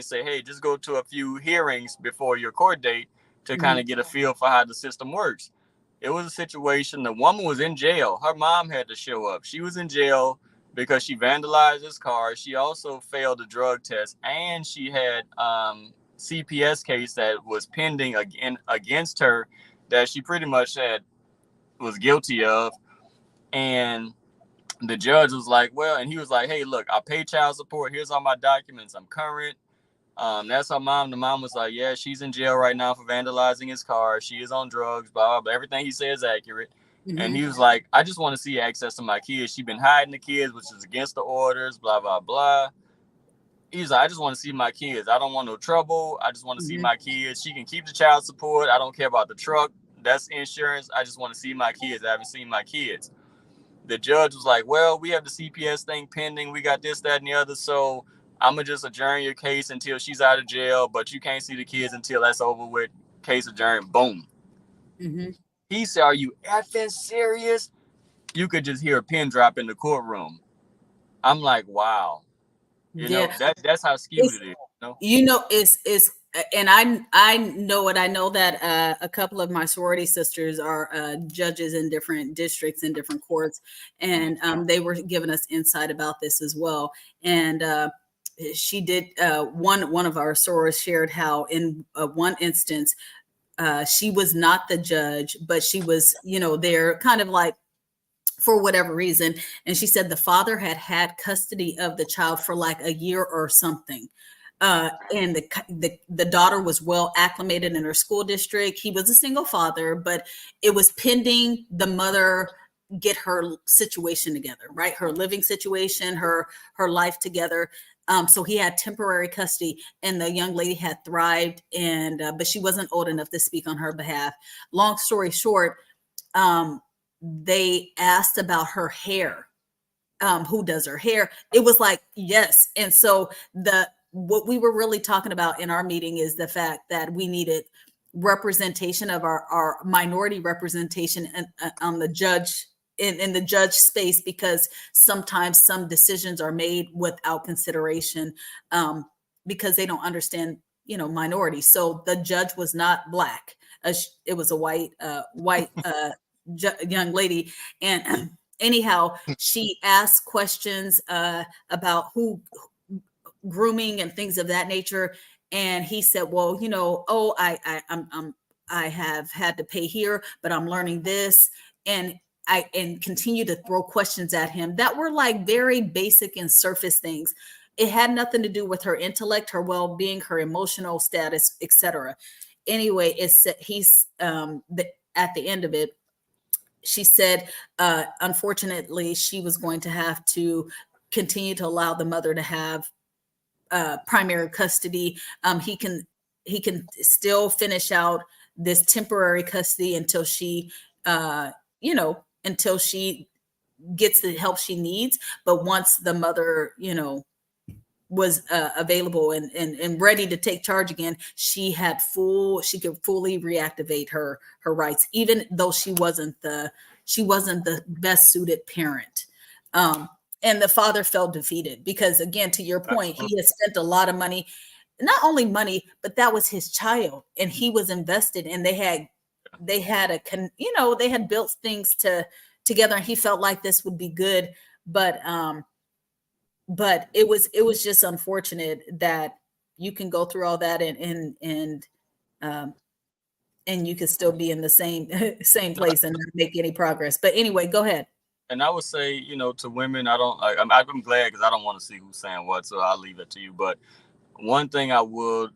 say, "Hey, just go to a few hearings before your court date to kind of get a feel for how the system works." It was a situation. The woman was in jail. Her mom had to show up. She was in jail because she vandalized his car. She also failed a drug test, and she had CPS case that was pending against her that she pretty much was guilty of. And the judge was like, and he was like, "Hey, look, I pay child support. Here's all my documents. I'm current." That's her mom. The mom was like, "Yeah, she's in jail right now for vandalizing his car. She is on drugs, blah, blah, blah. Everything he says is accurate." And he was like, "I just want to see access to my kids. She's been hiding the kids, which is against the orders, blah, blah, blah." He's like, "I just want to see my kids. I don't want no trouble. I just want to see my kids. She can keep the child support. I don't care about the truck. That's insurance. I just want to see my kids. I haven't seen my kids." The judge was like, "Well, we have the CPS thing pending. We got this, that, and the other. So I'm going to just adjourn your case until she's out of jail. But you can't see the kids until that's over with. Case adjourned." Boom. He said, "Are you effing serious?" You could just hear a pin drop in the courtroom. I'm like, wow. That's how skewed it is. It's and I know it. I know that a couple of my sorority sisters are judges in different districts in different courts, and they were giving us insight about this as well. And she did one of our sorors shared how in one instance she was not the judge, but she was there kind of like for whatever reason, and she said the father had custody of the child for like a year or something. And the daughter was well acclimated in her school district. He was a single father, but it was pending the mother get her situation together, right? Her living situation, her life together. So he had temporary custody, and the young lady had thrived, and but she wasn't old enough to speak on her behalf. Long story short, they asked about her hair. Who does her hair? It was like, yes. And so what we were really talking about in our meeting is the fact that we needed representation of our minority representation on the judge in the judge space, because sometimes some decisions are made without consideration because they don't understand, minorities. So the judge was not Black. It was a white young lady. And anyhow, she asked questions about who grooming and things of that nature. And he said, "Well, I have had to pay here, but I'm learning this." And continue to throw questions at him that were like very basic and surface things. It had nothing to do with her intellect, her well-being, her emotional status, etc. Anyway, he's at the end of it, she said, unfortunately, she was going to have to continue to allow the mother to have primary custody. He can still finish out this temporary custody until she, until she gets the help she needs. But once the mother, was available and ready to take charge again, she could fully reactivate her rights, even though she wasn't the best suited parent. and the father felt defeated because, again, to your point, he has spent a lot of money, not only money, but that was his child, and he was invested, and they had they had built things together, and he felt like this would be good, but it was just unfortunate that you can go through all that um and you could still be in the same place and not make any progress. But anyway, go ahead. And I would say, to women, I'm glad because I don't want to see who's saying what, so I'll leave it to you. But one thing I would,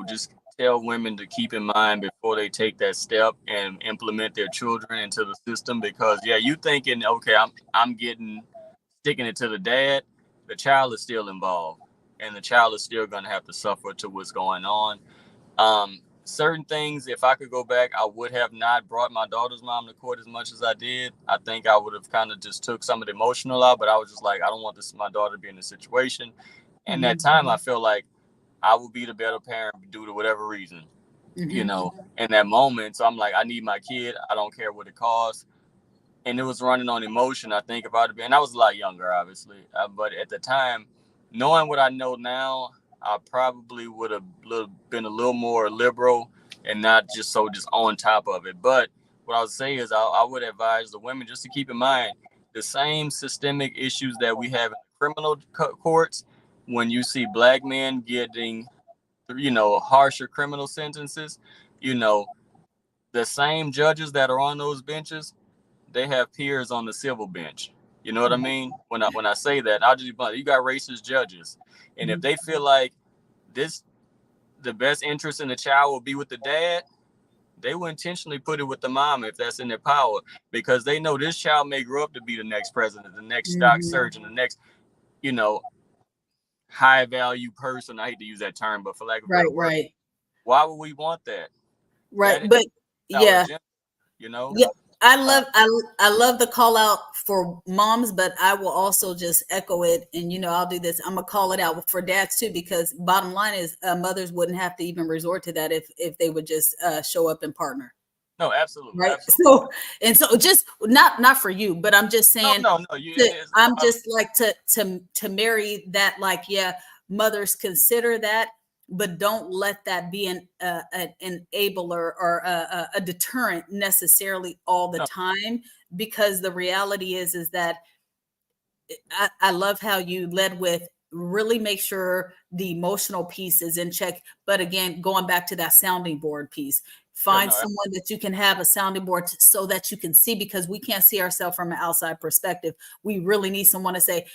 just tell women to keep in mind before they take that step and implement their children into the system, because yeah, you thinking, okay, I'm sticking it to the dad, the child is still involved, and the child is still going to have to suffer to what's going on. Certain things, if I could go back, I would have not brought my daughter's mom to court as much as I did. I think I would have kind of just took some of the emotional out, but I was just like, I don't want my daughter to be in this situation. And that time, I feel like I would be the better parent due to whatever reason, in that moment. So I'm like, I need my kid. I don't care what it costs. And it was running on emotion. I think about it, and I was a lot younger, obviously. But at the time, knowing what I know now, I probably would have been a little more liberal and not just on top of it. But what I would say is I would advise the women just to keep in mind the same systemic issues that we have in criminal courts. When you see Black men getting, harsher criminal sentences, the same judges that are on those benches, they have peers on the civil bench. You know what I mean? When I say that, you got racist judges, and if they feel like the best interest in the child will be with the dad, they will intentionally put it with the mom if that's in their power, because they know this child may grow up to be the next president, the next stock surgeon, the next, high value person. I hate to use that term, but for lack of a better word, why would we want that? Right, but yeah, agenda, yeah. I love the call out for moms, but I will also just echo it. And, I'll do this. I'm going to call it out for dads too, because bottom line is mothers wouldn't have to even resort to that if they would just show up and partner. No, absolutely. Right. Absolutely. So just not for you, but I'm just saying, no. I'm just like to marry that, like, yeah, mothers consider that, but don't let that be an enabler or a deterrent necessarily all the time, because the reality is that I love how you led with really make sure the emotional piece is in check. But again, going back to that sounding board piece, find someone that you can have a sounding board so that you can see, because we can't see ourselves from an outside perspective. We really need someone to say,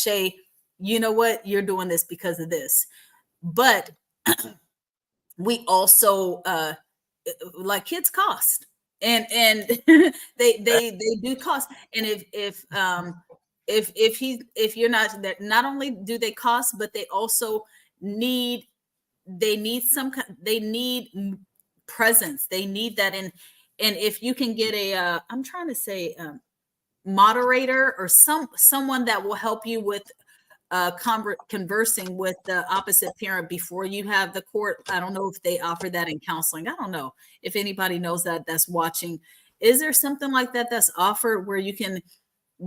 Shay, you know what, you're doing this because of this. But we also like kids cost, and they do cost. And if you're not only do they cost, but they also need presence. They need that. And if you can get a I'm trying to say moderator or someone that will help you with conversing with the opposite parent before you have the court. I don't know if they offer that in counseling. I don't know if anybody knows that's watching. Is there something like that that's offered where you can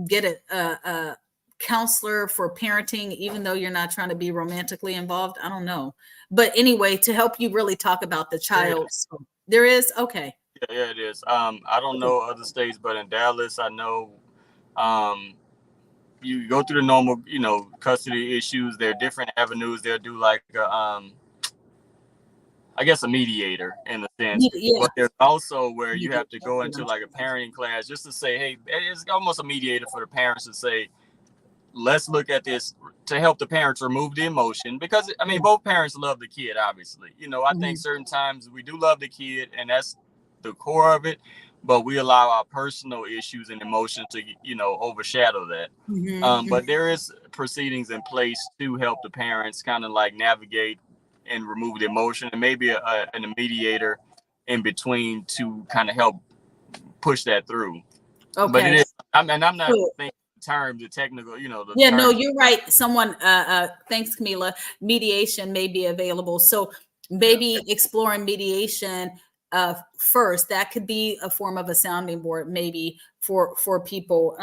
get a counselor for parenting, even though you're not trying to be romantically involved? I don't know. But anyway, to help you really talk about the child. There is? Okay. Yeah, it is. I don't know other states, but in Dallas, I know you go through the normal, custody issues. There are different avenues. They'll do like I guess a mediator in a sense. Yeah. But there's also where you have to go into like a parenting class just to say, hey, it's almost a mediator for the parents to say, let's look at this to help the parents remove the emotion, because both parents love the kid, obviously. I think certain times we do love the kid, and that's the core of it, but we allow our personal issues and emotions to overshadow that. But there is proceedings in place to help the parents kind of like navigate and remove the emotion, and maybe a mediator in between to kind of help push that through. Okay. But it is, I'm not thinking terms, the technical, no, you're right. Someone thanks, Camila. Mediation may be available, so maybe exploring mediation first. That could be a form of a sounding board, maybe for people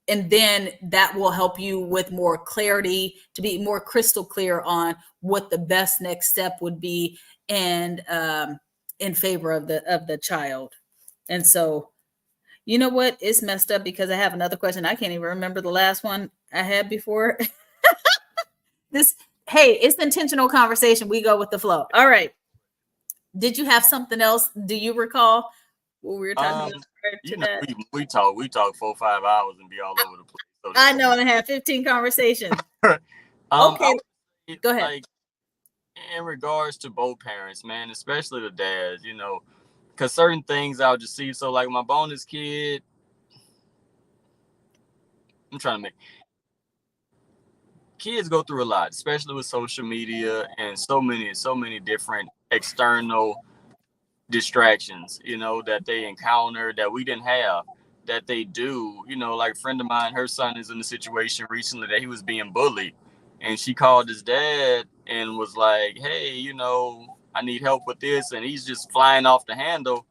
then that will help you with more clarity, to be more crystal clear on what the best next step would be, and in favor of the child. And so, you know what? It's messed up because I have another question. I can't even remember the last one I had before. This, hey, it's intentional conversation. We go with the flow. All right. Did you have something else? Do you recall what we were talking about prior to that? We talk 4-5 hours and be all over the place. So I know, and I have 15 conversations. Okay, Go ahead. Like, in regards to both parents, man, especially the dads, because certain things I'll just see. So, like my bonus kid, I'm trying to make kids go through a lot, especially with social media and so many different external distractions, that they encounter that we didn't have, that they do. Like a friend of mine, her son is in a situation recently that he was being bullied, and she called his dad and was like, hey, I need help with this, and he's just flying off the handle.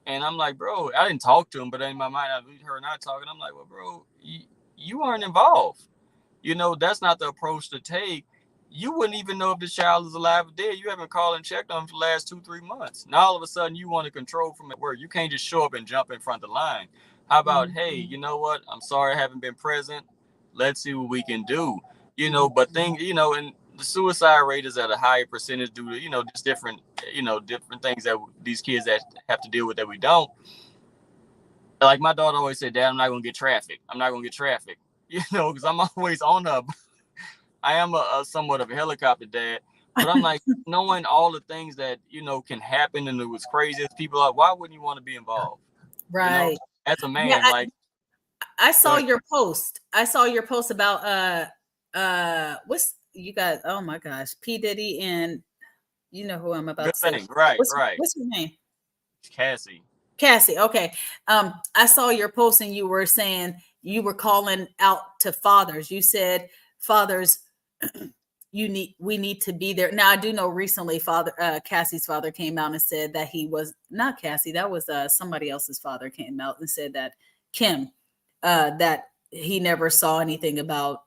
And I'm like, bro, I didn't talk to him, but in my mind, her and I talking, I'm like, well, bro, you weren't involved. That's not the approach to take. You wouldn't even know if the child is alive or dead. You haven't called and checked on him for the last 2-3 months. Now all of a sudden you want to control from at work. You can't just show up and jump in front of the line. How about, hey, you know what? I'm sorry I haven't been present. Let's see what we can do. But and the suicide rate is at a higher percentage due to, just different things that these kids that have to deal with that we don't. Like my daughter always said, Dad, I'm not gonna get traffic. Because I'm always on her. I am a somewhat of a helicopter dad, but I'm like, knowing all the things that, can happen, and it was crazy as people are, why wouldn't you want to be involved? Right. As a man, Yeah, I saw your post. I saw your post about what's you guys, oh my gosh, P. Diddy, and you know who I'm about to say. Right. What's your name? Cassie. Okay. I saw your post and you were saying you were calling out to fathers. You said, fathers, we need to be there. Now I do know recently Cassie's father came out and said that he was not Cassie. That was somebody else's father came out and said that Kim, that he never saw anything about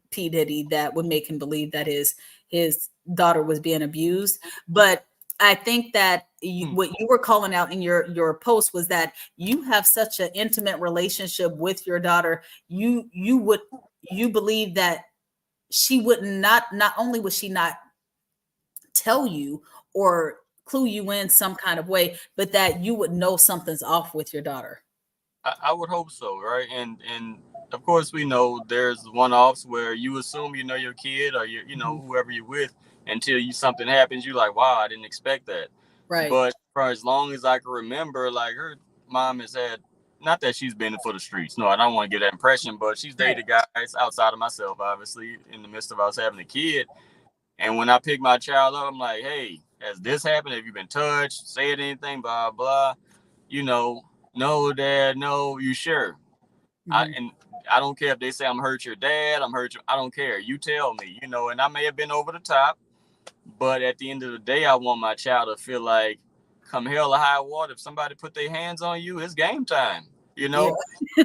P. Diddy that would make him believe that his daughter was being abused. But I think that what you were calling out in your post was that you have such an intimate relationship with your daughter. You believe that she would not only would she not tell you or clue you in some kind of way, but that you would know something's off with your daughter. I would hope so, right? And of course we know there's one-offs where you assume your kid or whoever you're with until something happens. You're like, wow, I didn't expect that. Right. But for as long as I can remember, like her mom has had, not that she's been for the streets. No, I don't want to give that impression, but she's dated guys outside of myself, obviously, in the midst of us having a kid. And when I pick my child up, I'm like, hey, has this happened? Have you been touched? Said anything? Blah, blah. No, Dad, no, you sure? And I don't care if they say I'm hurt your dad, I don't care. You tell me, and I may have band over the top, but at the end of the day, I want my child to feel like, come hell or high water, if somebody put their hands on you, it's game time, Yeah.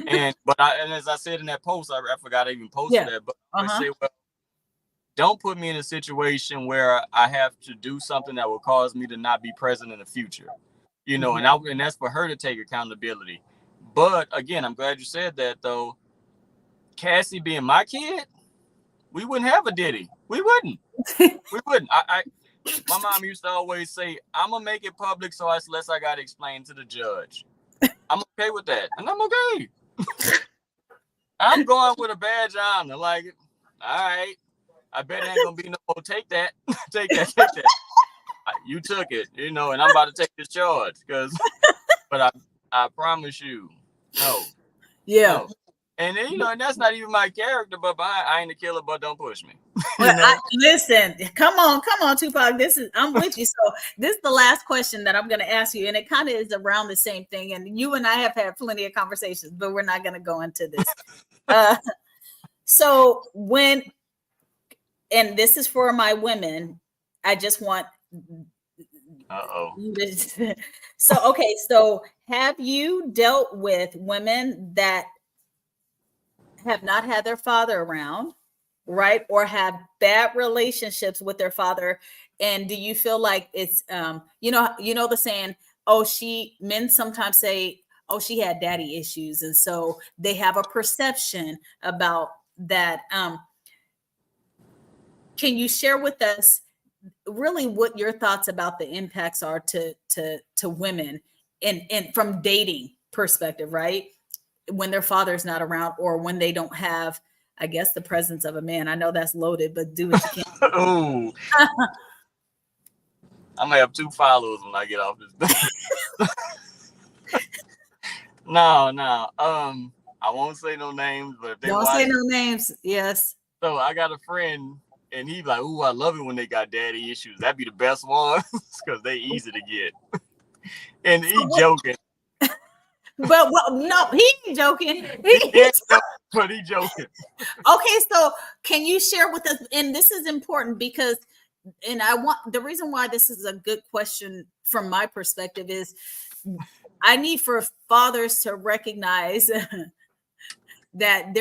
and as I said in that post, I forgot I even posted that, but I say, well, don't put me in a situation where I have to do something that will cause me to not be present in the future, and that's for her to take accountability. But again, I'm glad you said that, though. Cassie being my kid, we wouldn't have a Diddy. We wouldn't. My mom used to always say, I'm gonna make it public, so unless I gotta explain to the judge. I'm okay with that, and I'm okay. I'm going with a badge of honor. Like, all right, I bet ain't gonna be no more. Take that. take that. You took it, and I'm about to take this charge but I promise you, no. Yeah. No. And then, and that's not even my character, but I ain't a killer, but don't push me. Well, listen, come on, Tupac. I'm with you. So this is the last question that I'm going to ask you, and it kind of is around the same thing. And you and I have had plenty of conversations, but we're not going to go into this. So and this is for my women, I just want. So, okay. So have you dealt with women that have not had their father around, right? Or have bad relationships with their father. And do you feel like it's you know the saying, oh, men sometimes say, oh, she had daddy issues, and so they have a perception about that. Can you share with us really what your thoughts about the impacts are to women and from dating perspective, right? When their father's not around, or when they don't have, I guess, the presence of a man. I know that's loaded, but do what you can. Ooh, I'm gonna have 2 followers when I get off this. No. I won't say no names, but if they Don't watch, say no names. Yes. so I got a friend, and he like, ooh, I love it when they got daddy issues. That'd be the best ones because they easy to get. And he joking. But no, he ain't joking. But he joking. Okay, so can you share with us? And this is important because, and I want, the reason why this is a good question from my perspective is, I need for fathers to recognize that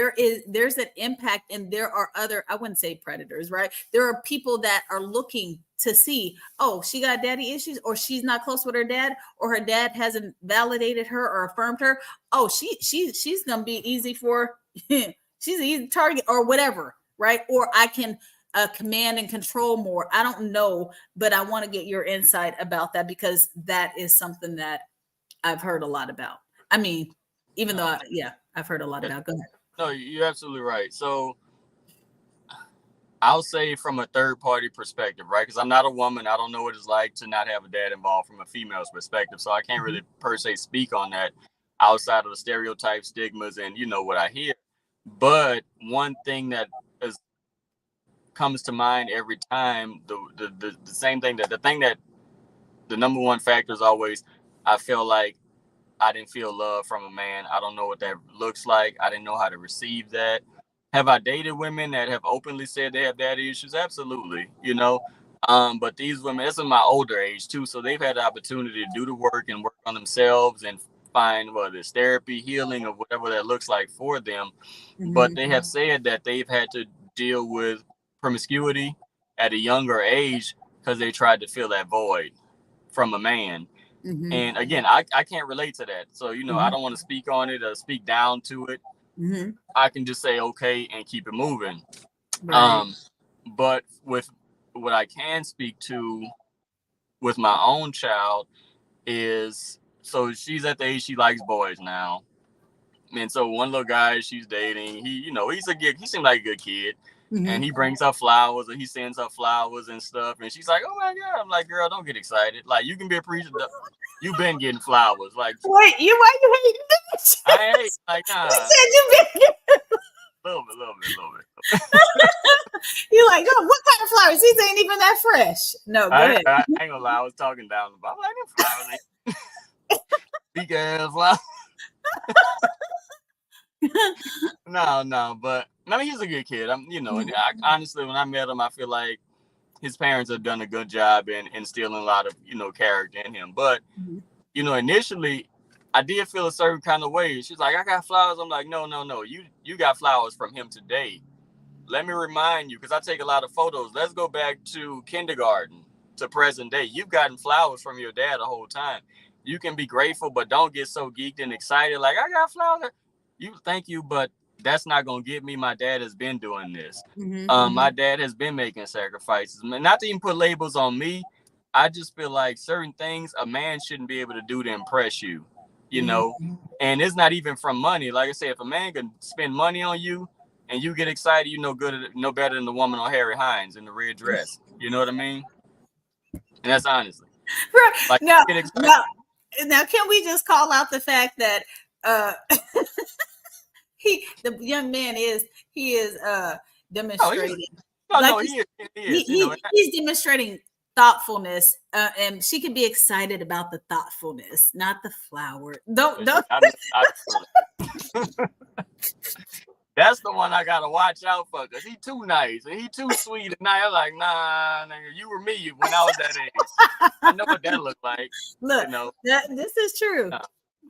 there's an impact, and there are other, I wouldn't say predators, right? There are people that are looking to see, oh, she got daddy issues, or she's not close with her dad, or her dad hasn't validated her or affirmed her. Oh, she's gonna be easy for she's an easy target, or whatever, right? Or I can command and control more. I don't know, but I want to get your insight about that, because that is something that I've heard a lot about. I mean, even though I've heard a lot about. Go ahead. No, you're absolutely right. So I'll say from a third party perspective, right? Because I'm not a woman. I don't know what it's like to not have a dad involved from a female's perspective. So I can't really per se speak on that outside of the stereotypes, stigmas, and what I hear. But one thing that comes to mind every time, the same thing, that the number one factor is always, I feel like I didn't feel love from a man. I don't know what that looks like. I didn't know how to receive that. Have I dated women that have openly said they have daddy issues? Absolutely, But these women, this is my older age too, so they've had the opportunity to do the work and work on themselves and find whether it's therapy, healing, or whatever that looks like for them. Mm-hmm. But they have said that they've had to deal with promiscuity at a younger age because they tried to fill that void from a man. Mm-hmm. And again, I can't relate to that. So, mm-hmm. I don't want to speak on it or speak down to it. Mm-hmm. I can just say, okay, and keep it moving. Right. But with what I can speak to with my own child is, so she's at the age she likes boys now. And so one little guy she's dating, he seemed like a good kid. Mm-hmm. And he brings her flowers, or he sends her flowers and stuff. And she's like, oh my God. I'm like, girl, don't get excited. Like, you can be appreciative. You've been getting flowers. Like, wait, why you hating this? I hate, like, nah. You said you've been getting a little bit. You're like, oh, what kind of flowers? These ain't even that fresh. No, go ahead. I ain't gonna lie, I was talking down about, I'm like, them flowers. Big ass flowers. No, but I mean, he's a good kid. Mm-hmm. Honestly, when I met him, I feel like his parents have done a good job in instilling a lot of, character in him. But, mm-hmm. Initially, I did feel a certain kind of way. She's like, I got flowers. I'm like, no. You got flowers from him today. Let me remind you, because I take a lot of photos. Let's go back to kindergarten to present day. You've gotten flowers from your dad the whole time. You can be grateful, but don't get so geeked and excited. Like, I got flowers. Thank you, but that's not going to get me. My dad has been doing this. Mm-hmm. My dad has been making sacrifices. Not to even put labels on me. I just feel like certain things a man shouldn't be able to do to impress you, mm-hmm. And it's not even from money. Like I said, if a man can spend money on you and you get excited, no better than the woman on Harry Hines in the red dress. You know what I mean? And that's honestly. Like, now, can we just call out the fact that the young man is demonstrating. He's demonstrating thoughtfulness, and she can be excited about the thoughtfulness, not the flower. Don't. That's the one I gotta watch out for, because he too nice and he too sweet. And now I'm like, nah, nigga, you were me when I was that age. I know what that looked like. Look, this is true.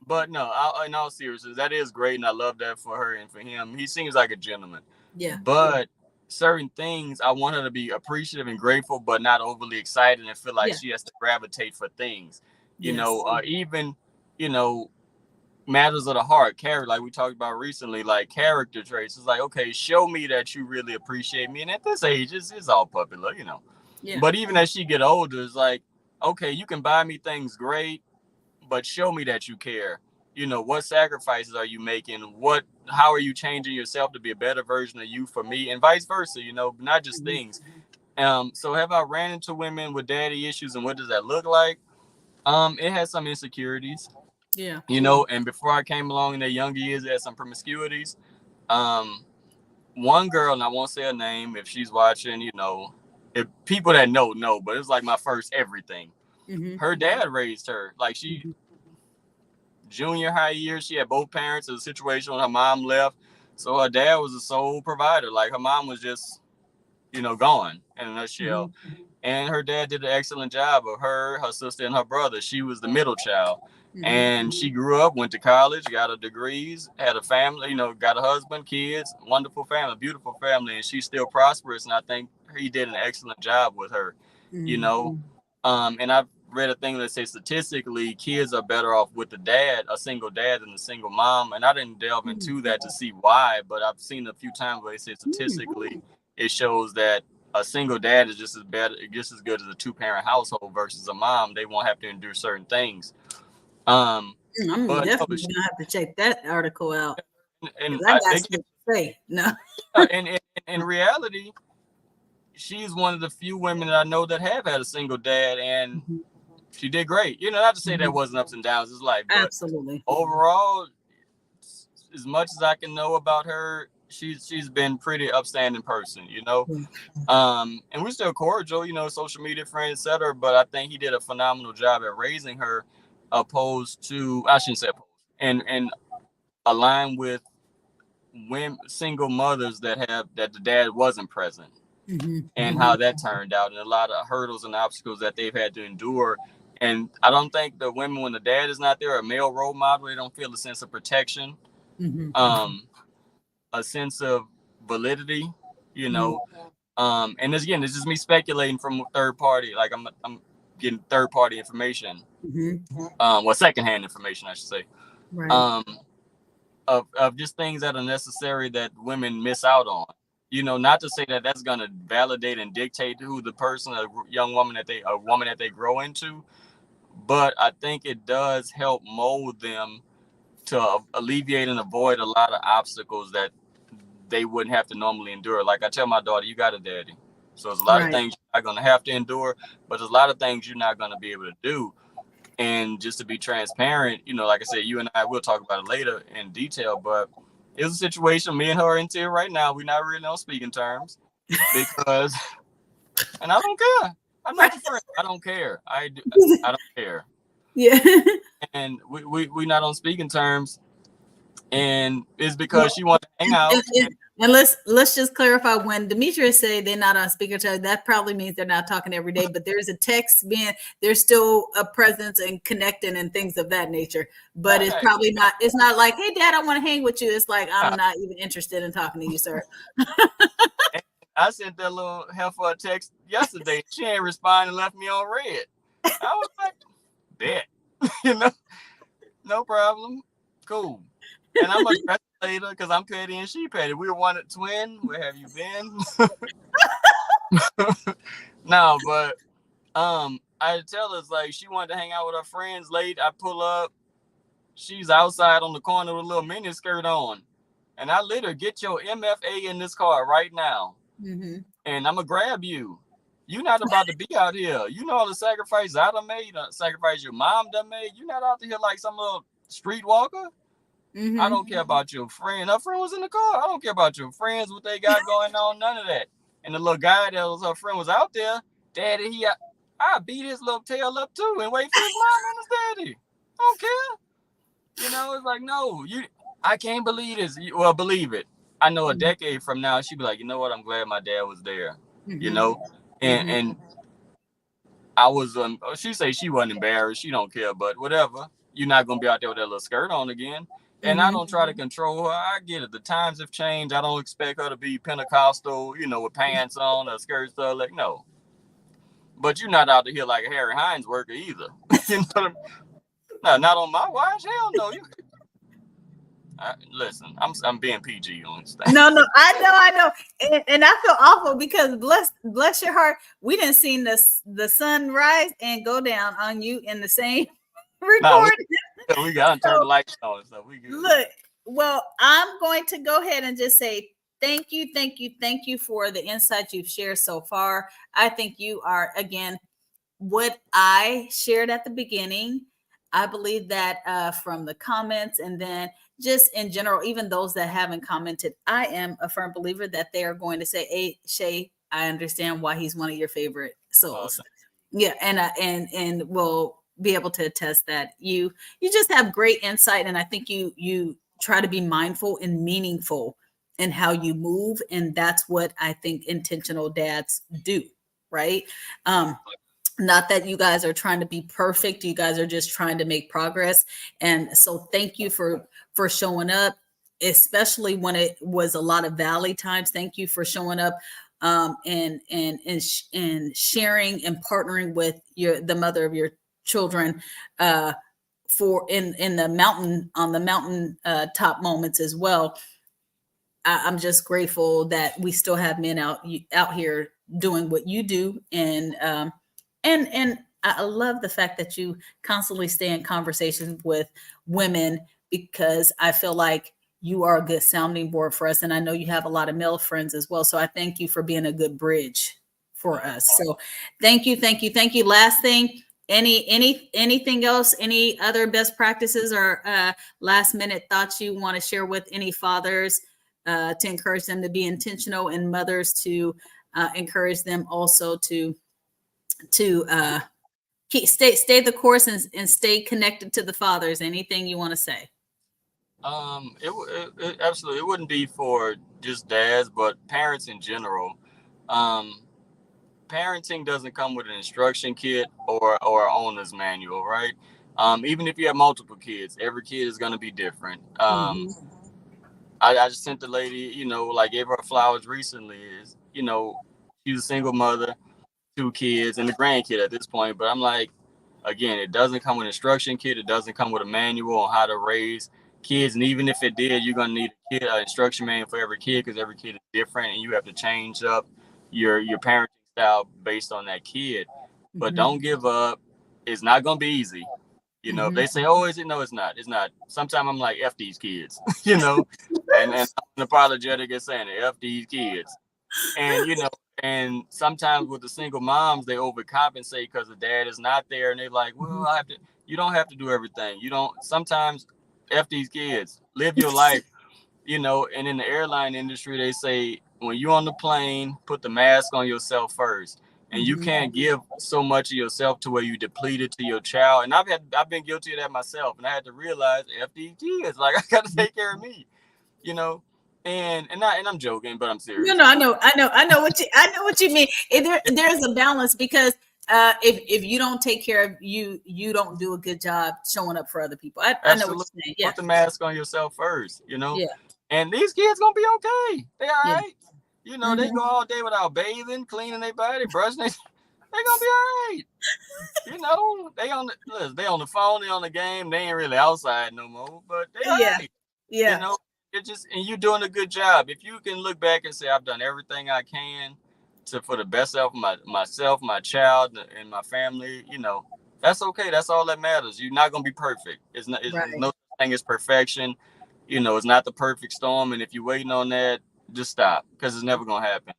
But no, in all seriousness, that is great, and I love that for her and for him. He seems like a gentleman. Yeah. But certain things, I want her to be appreciative and grateful, but not overly excited and feel like Yeah. she has to gravitate for things. Yes. Even, you know, matters of the heart, character, like we talked about recently, like character traits. It's like, okay, show me that you really appreciate me. And at this age, it's all puppy love, Yeah. But even as she get older, it's like, okay, you can buy me things great, but show me that you care. What sacrifices are you making? How are you changing yourself to be a better version of you for me, and vice versa? Not just things. So have I ran into women with daddy issues, and what does that look like? It has some insecurities, Yeah. and before I came along in their younger years, it had some promiscuities. One girl, and I won't say her name if she's watching, if people that know, but it was like my first everything. Mm-hmm. Her dad raised her. Like junior high years, she had both parents. It was a situation when her mom left. So her dad was the sole provider. Like her mom was just, gone in a nutshell. Mm-hmm. And her dad did an excellent job of her sister, and her brother. She was the middle child. Mm-hmm. And she grew up, went to college, got her degrees, had a family, got a husband, kids, wonderful family, beautiful family. And she's still prosperous. And I think he did an excellent job with her, Mm-hmm. And I've read a thing that says statistically kids are better off with a single dad than a single mom. And I didn't delve into that to see why, but I've seen a few times where they say statistically it shows that a single dad is just as good as a two-parent household versus a mom. They won't have to endure certain things. I'm But definitely gonna have to check that article out. and I got something to say. No. and in reality, she's one of the few women that I know that have had a single dad, and she did great. Not to say there wasn't ups and downs in his life, but Absolutely. overall, as much as I can know about her, she's been pretty upstanding person, and we're still cordial, social media friends, etc. But I think he did a phenomenal job at raising her, opposed to, I shouldn't say opposed, and align with women, single mothers that the dad wasn't present. And how that turned out, and a lot of hurdles and obstacles that they've had to endure. And I don't think the women, when the dad is not there, a male role model, they don't feel a sense of protection, a sense of validity, and again, it's just me speculating from third party. Like I'm getting third party information, secondhand information, I should say, Right. of just things that are necessary that women miss out on. Not to say that that's going to validate and dictate who the person, a woman that they grow into, but I think it does help mold them to alleviate and avoid a lot of obstacles that they wouldn't have to normally endure. Like I tell my daughter, you got a daddy. So there's a lot of things you're not going to have to endure, but there's a lot of things you're not going to be able to do. And just to be transparent, like I said, you and I will talk about it later in detail, but it's a situation me and her are into right now. We're not really on speaking terms because, and I don't care. I'm not your friend. I don't care. I don't care. Yeah. And we not on speaking terms, and it's because she wants to hang out. And let's just clarify, when Demetrius say they're not on speaker time, that probably means they're not talking every day, but there's a text being, there's still a presence and connecting and things of that nature. But it's probably not, it's not like, hey dad, I want to hang with you. It's like, I'm not even interested in talking to you, sir. I sent that little heifer a text yesterday. She ain't responded and left me on red. I was like, bet. No problem. Cool. And I'm much better later because I'm petty and she petty. We were one twin. Where have you been? No, but I tell her, like, she wanted to hang out with her friends late. I pull up. She's outside on the corner with a little mini skirt on. And I let her, get your MFA in this car right now. And I'm going to grab you. You're not about to be out here. You know all the sacrifices I done made, the sacrifice your mom done made. You're not out here like some little streetwalker. I don't care about your friend. Her friend was in the car. I don't care about your friends, what they got going on, none of that. And the little guy that was her friend was out there. Daddy, I beat his little tail up too and wait for his mom and his daddy. I don't care. It's like, no, I can't believe this. Well, believe it. I know a decade from now, she'd be like, you know what? I'm glad my dad was there. And I was, she say she wasn't embarrassed. She don't care, but whatever. you're not gonna be out there with that little skirt on again. And I don't try to control her. I get it. The times have changed. I don't expect her to be Pentecostal, with pants on or skirts. Like, no. But you're not out here like a Harry Hines worker either. No, not on my watch. Hell no. Listen, I'm being PG on this thing. No, I know, and I feel awful because bless your heart, we didn't see the sun rise and go down on you in the same recording. We gotta turn the lights on, so we good. Look, well, I'm going to go ahead and just say thank you for the insights you've shared so far. I think you are, again, what I shared at the beginning. I believe that from the comments and then just in general, even those that haven't commented, I am a firm believer that they are going to say, "Hey, Shay, I understand why he's one of your favorite souls." Yeah, and we'll be able to attest that you just have great insight, and I think you try to be mindful and meaningful in how you move, and that's what I think intentional dads do, right? Not that you guys are trying to be perfect. You guys are just trying to make progress. And so thank you for showing up, especially when it was a lot of valley times. Thank you for showing up and sharing and partnering with the mother of your children for in the mountain, on the mountain top moments as well. I'm just grateful that we still have men out here doing what you do. And I love the fact that you constantly stay in conversations with women, because I feel like you are a good sounding board for us. And I know you have a lot of male friends as well. So I thank you for being a good bridge for us. So thank you. Last thing, anything else, any other best practices or last minute thoughts you want to share with any fathers to encourage them to be intentional, and mothers to encourage them also to stay the course and stay connected to the fathers? Anything you want to say? It absolutely, it wouldn't be for just dads, but parents in general. Parenting doesn't come with an instruction kit or owner's manual, right? Even if you have multiple kids, every kid is going to be different. I just sent the lady, gave her flowers recently. She's a single mother, 2 kids, and a grandkid at this point. But I'm like, again, it doesn't come with an instruction kit. It doesn't come with a manual on how to raise kids. And even if it did, you're going to need an instruction manual for every kid, because every kid is different, and you have to change up your parenting style based on that kid. But don't give up. It's not going to be easy. If they say, oh, is it? No, it's not. It's not. Sometimes I'm like, F these kids, and I'm unapologetic at saying it, F these kids. And, and sometimes with the single moms, they overcompensate because the dad is not there. And they're like, well, you don't have to do everything. Sometimes F these kids, live your life, and in the airline industry, they say, when you're on the plane, put the mask on yourself first. And you can't give so much of yourself to where you deplete it to your child. And I've been guilty of that myself. And I had to realize, F these kids, like, I got to take care of me, And I'm joking, but I'm serious. No, I know what you mean. There's a balance, because if you don't take care of you don't do a good job showing up for other people. I know what you're saying. Yeah. Put the mask on yourself first, Yeah. And these kids gonna be okay. They all right. They go all day without bathing, cleaning their body, brushing. They gonna be all right. They on the phone, they on the game. They ain't really outside no more, but they all right. Yeah. And you're doing a good job. If you can look back and say, I've done everything I can for the best of myself, my child, and my family, that's okay. That's all that matters. You're not going to be perfect. There's no thing as perfection. It's not the perfect storm. And if you're waiting on that, just stop, because it's never going to happen.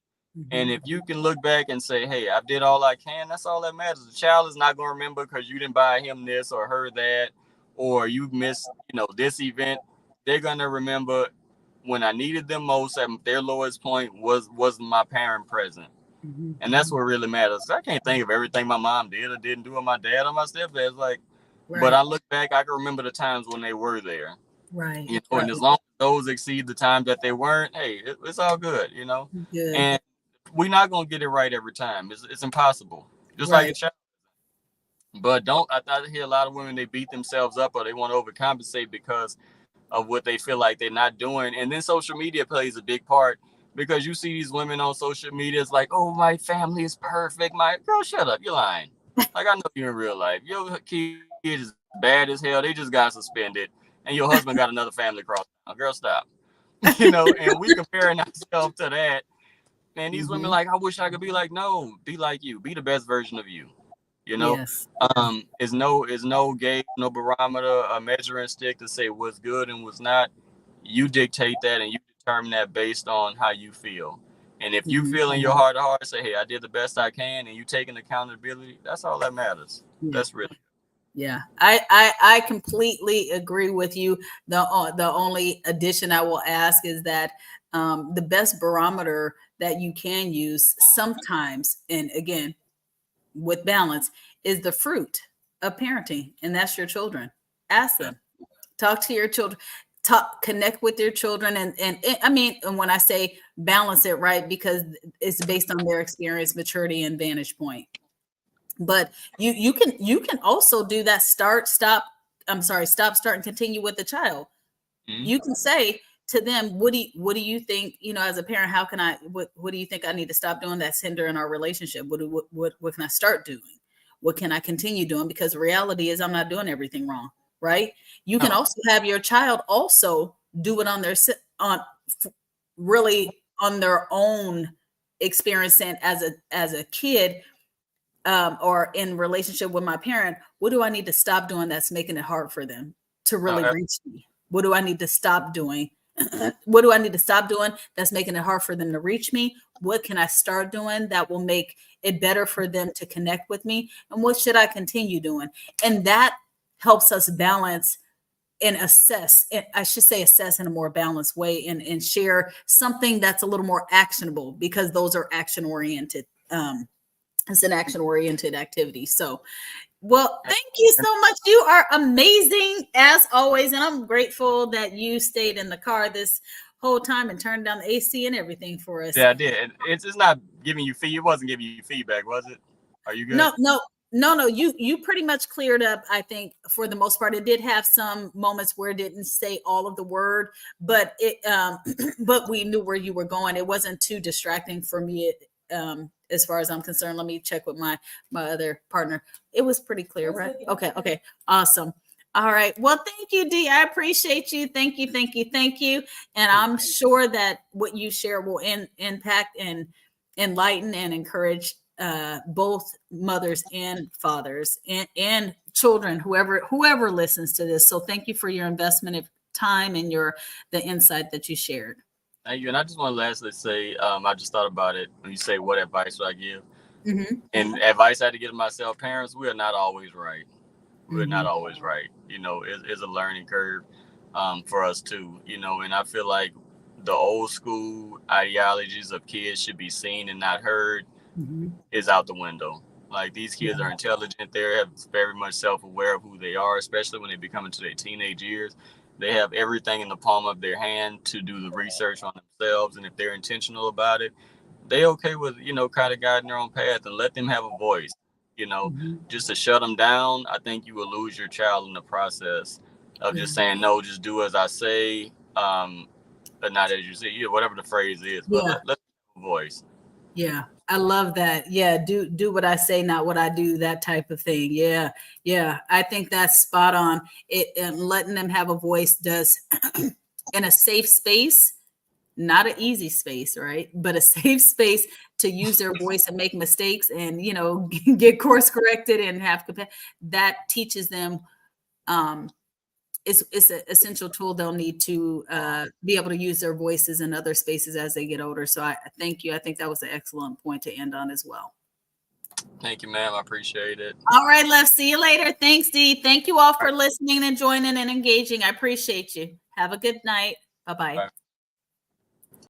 And if you can look back and say, hey, I did all I can, that's all that matters. The child is not going to remember because you didn't buy him this or her that, or you missed, this event. They're going to remember when I needed them most at their lowest point was my parent present. And that's what really matters. I can't think of everything my mom did or didn't do with my dad or my stepdad. But I look back, I can remember the times when they were there. Right. And as long as those exceed the times that they weren't, hey, it's all good, Good. And we're not going to get it right every time. It's impossible. Just like a child. But I hear a lot of women, they beat themselves up or they want to overcompensate because of what they feel like they're not doing. And then social media plays a big part because you see these women on social media. It's like, oh, my family is perfect. My girl, shut up. You're lying. Like, I know you in real life. Your kid is bad as hell. They just got suspended. And your husband got another family across town. Girl, stop. And we comparing ourselves to that. And these women like, I wish I could be like, no, be like you. Be the best version of you. Yes. Is no gauge, no barometer, a measuring stick to say what's good and what's not. You dictate that and you determine that based on how you feel. And if you feel in your heart to heart, say, hey, I did the best I can, and you taking accountability, that's all that matters. Yeah. That's really. Yeah, I completely agree with you. The only addition I will ask is that the best barometer that you can use sometimes, and again, with balance, is the fruit of parenting, and that's your children. Ask them, talk to your children, connect with your children, and I mean, and when I say balance it, right, because it's based on their experience, maturity, and vantage point. But you can also do that. Start, stop, start, and continue with the child. You can say to them, what do you think, as a parent, how can I, what do you think I need to stop doing that's hindering our relationship? What can I start doing? What can I continue doing? Because the reality is I'm not doing everything wrong, right? You can also have your child also do it really on their own experience, and as a kid, or in relationship with my parent, what do I need to stop doing that's making it hard for them to really reach me? What do I need to stop doing? What do I need to stop doing that's making it hard for them to reach me? What can I start doing that will make it better for them to connect with me? And what should I continue doing? And that helps us balance and assess, I should say assess in a more balanced way, and share something that's a little more actionable, because those are action oriented. It's an action oriented activity. So, well, thank you so much. You are amazing as always. And I'm grateful that you stayed in the car this whole time and turned down the AC and everything for us. Yeah, I did. And it's not giving you feedback. It wasn't giving you feedback, was it? Are you good? No. You pretty much cleared up, I think, for the most part. It did have some moments where it didn't say all of the word, but but we knew where you were going. It wasn't too distracting for me. As far as I'm concerned, let me check with my other partner. It was pretty clear, right? Okay. Awesome. All right. Well, thank you, Dee. I appreciate you. Thank you. And I'm sure that what you share will impact and enlighten and encourage both mothers and fathers and children, whoever listens to this. So thank you for your investment of time and the insight that you shared. Thank you. And I just want to lastly say, I just thought about it when you say, what advice would I give? And advice I had to give to myself: parents, we are not always right. We're not always right. It's a learning curve for us too. And I feel like the old school ideologies of kids should be seen and not heard is out the window. Like, these kids are intelligent. They're very much self-aware of who they are, especially when they become into their teenage years. They have everything in the palm of their hand to do the research on themselves. And if they're intentional about it, they okay with, kind of guiding their own path, and let them have a voice. Just to shut them down, I think you will lose your child in the process of just saying, no, just do as I say, but not as you say, whatever the phrase is, but let them have a voice. Yeah, I love that. Yeah, do what I say, not what I do, that type of thing. Yeah. I think that's spot on. And letting them have a voice does in a safe space, not an easy space, right? But a safe space to use their voice and make mistakes and, get course corrected and that teaches them. It's an essential tool they'll need to be able to use their voices in other spaces as they get older. So I thank you. I think that was an excellent point to end on as well. Thank you, ma'am. I appreciate it. All right, love. See you later. Thanks, Dee. Thank you all for listening and joining and engaging. I appreciate you. Have a good night. Bye-bye. Bye.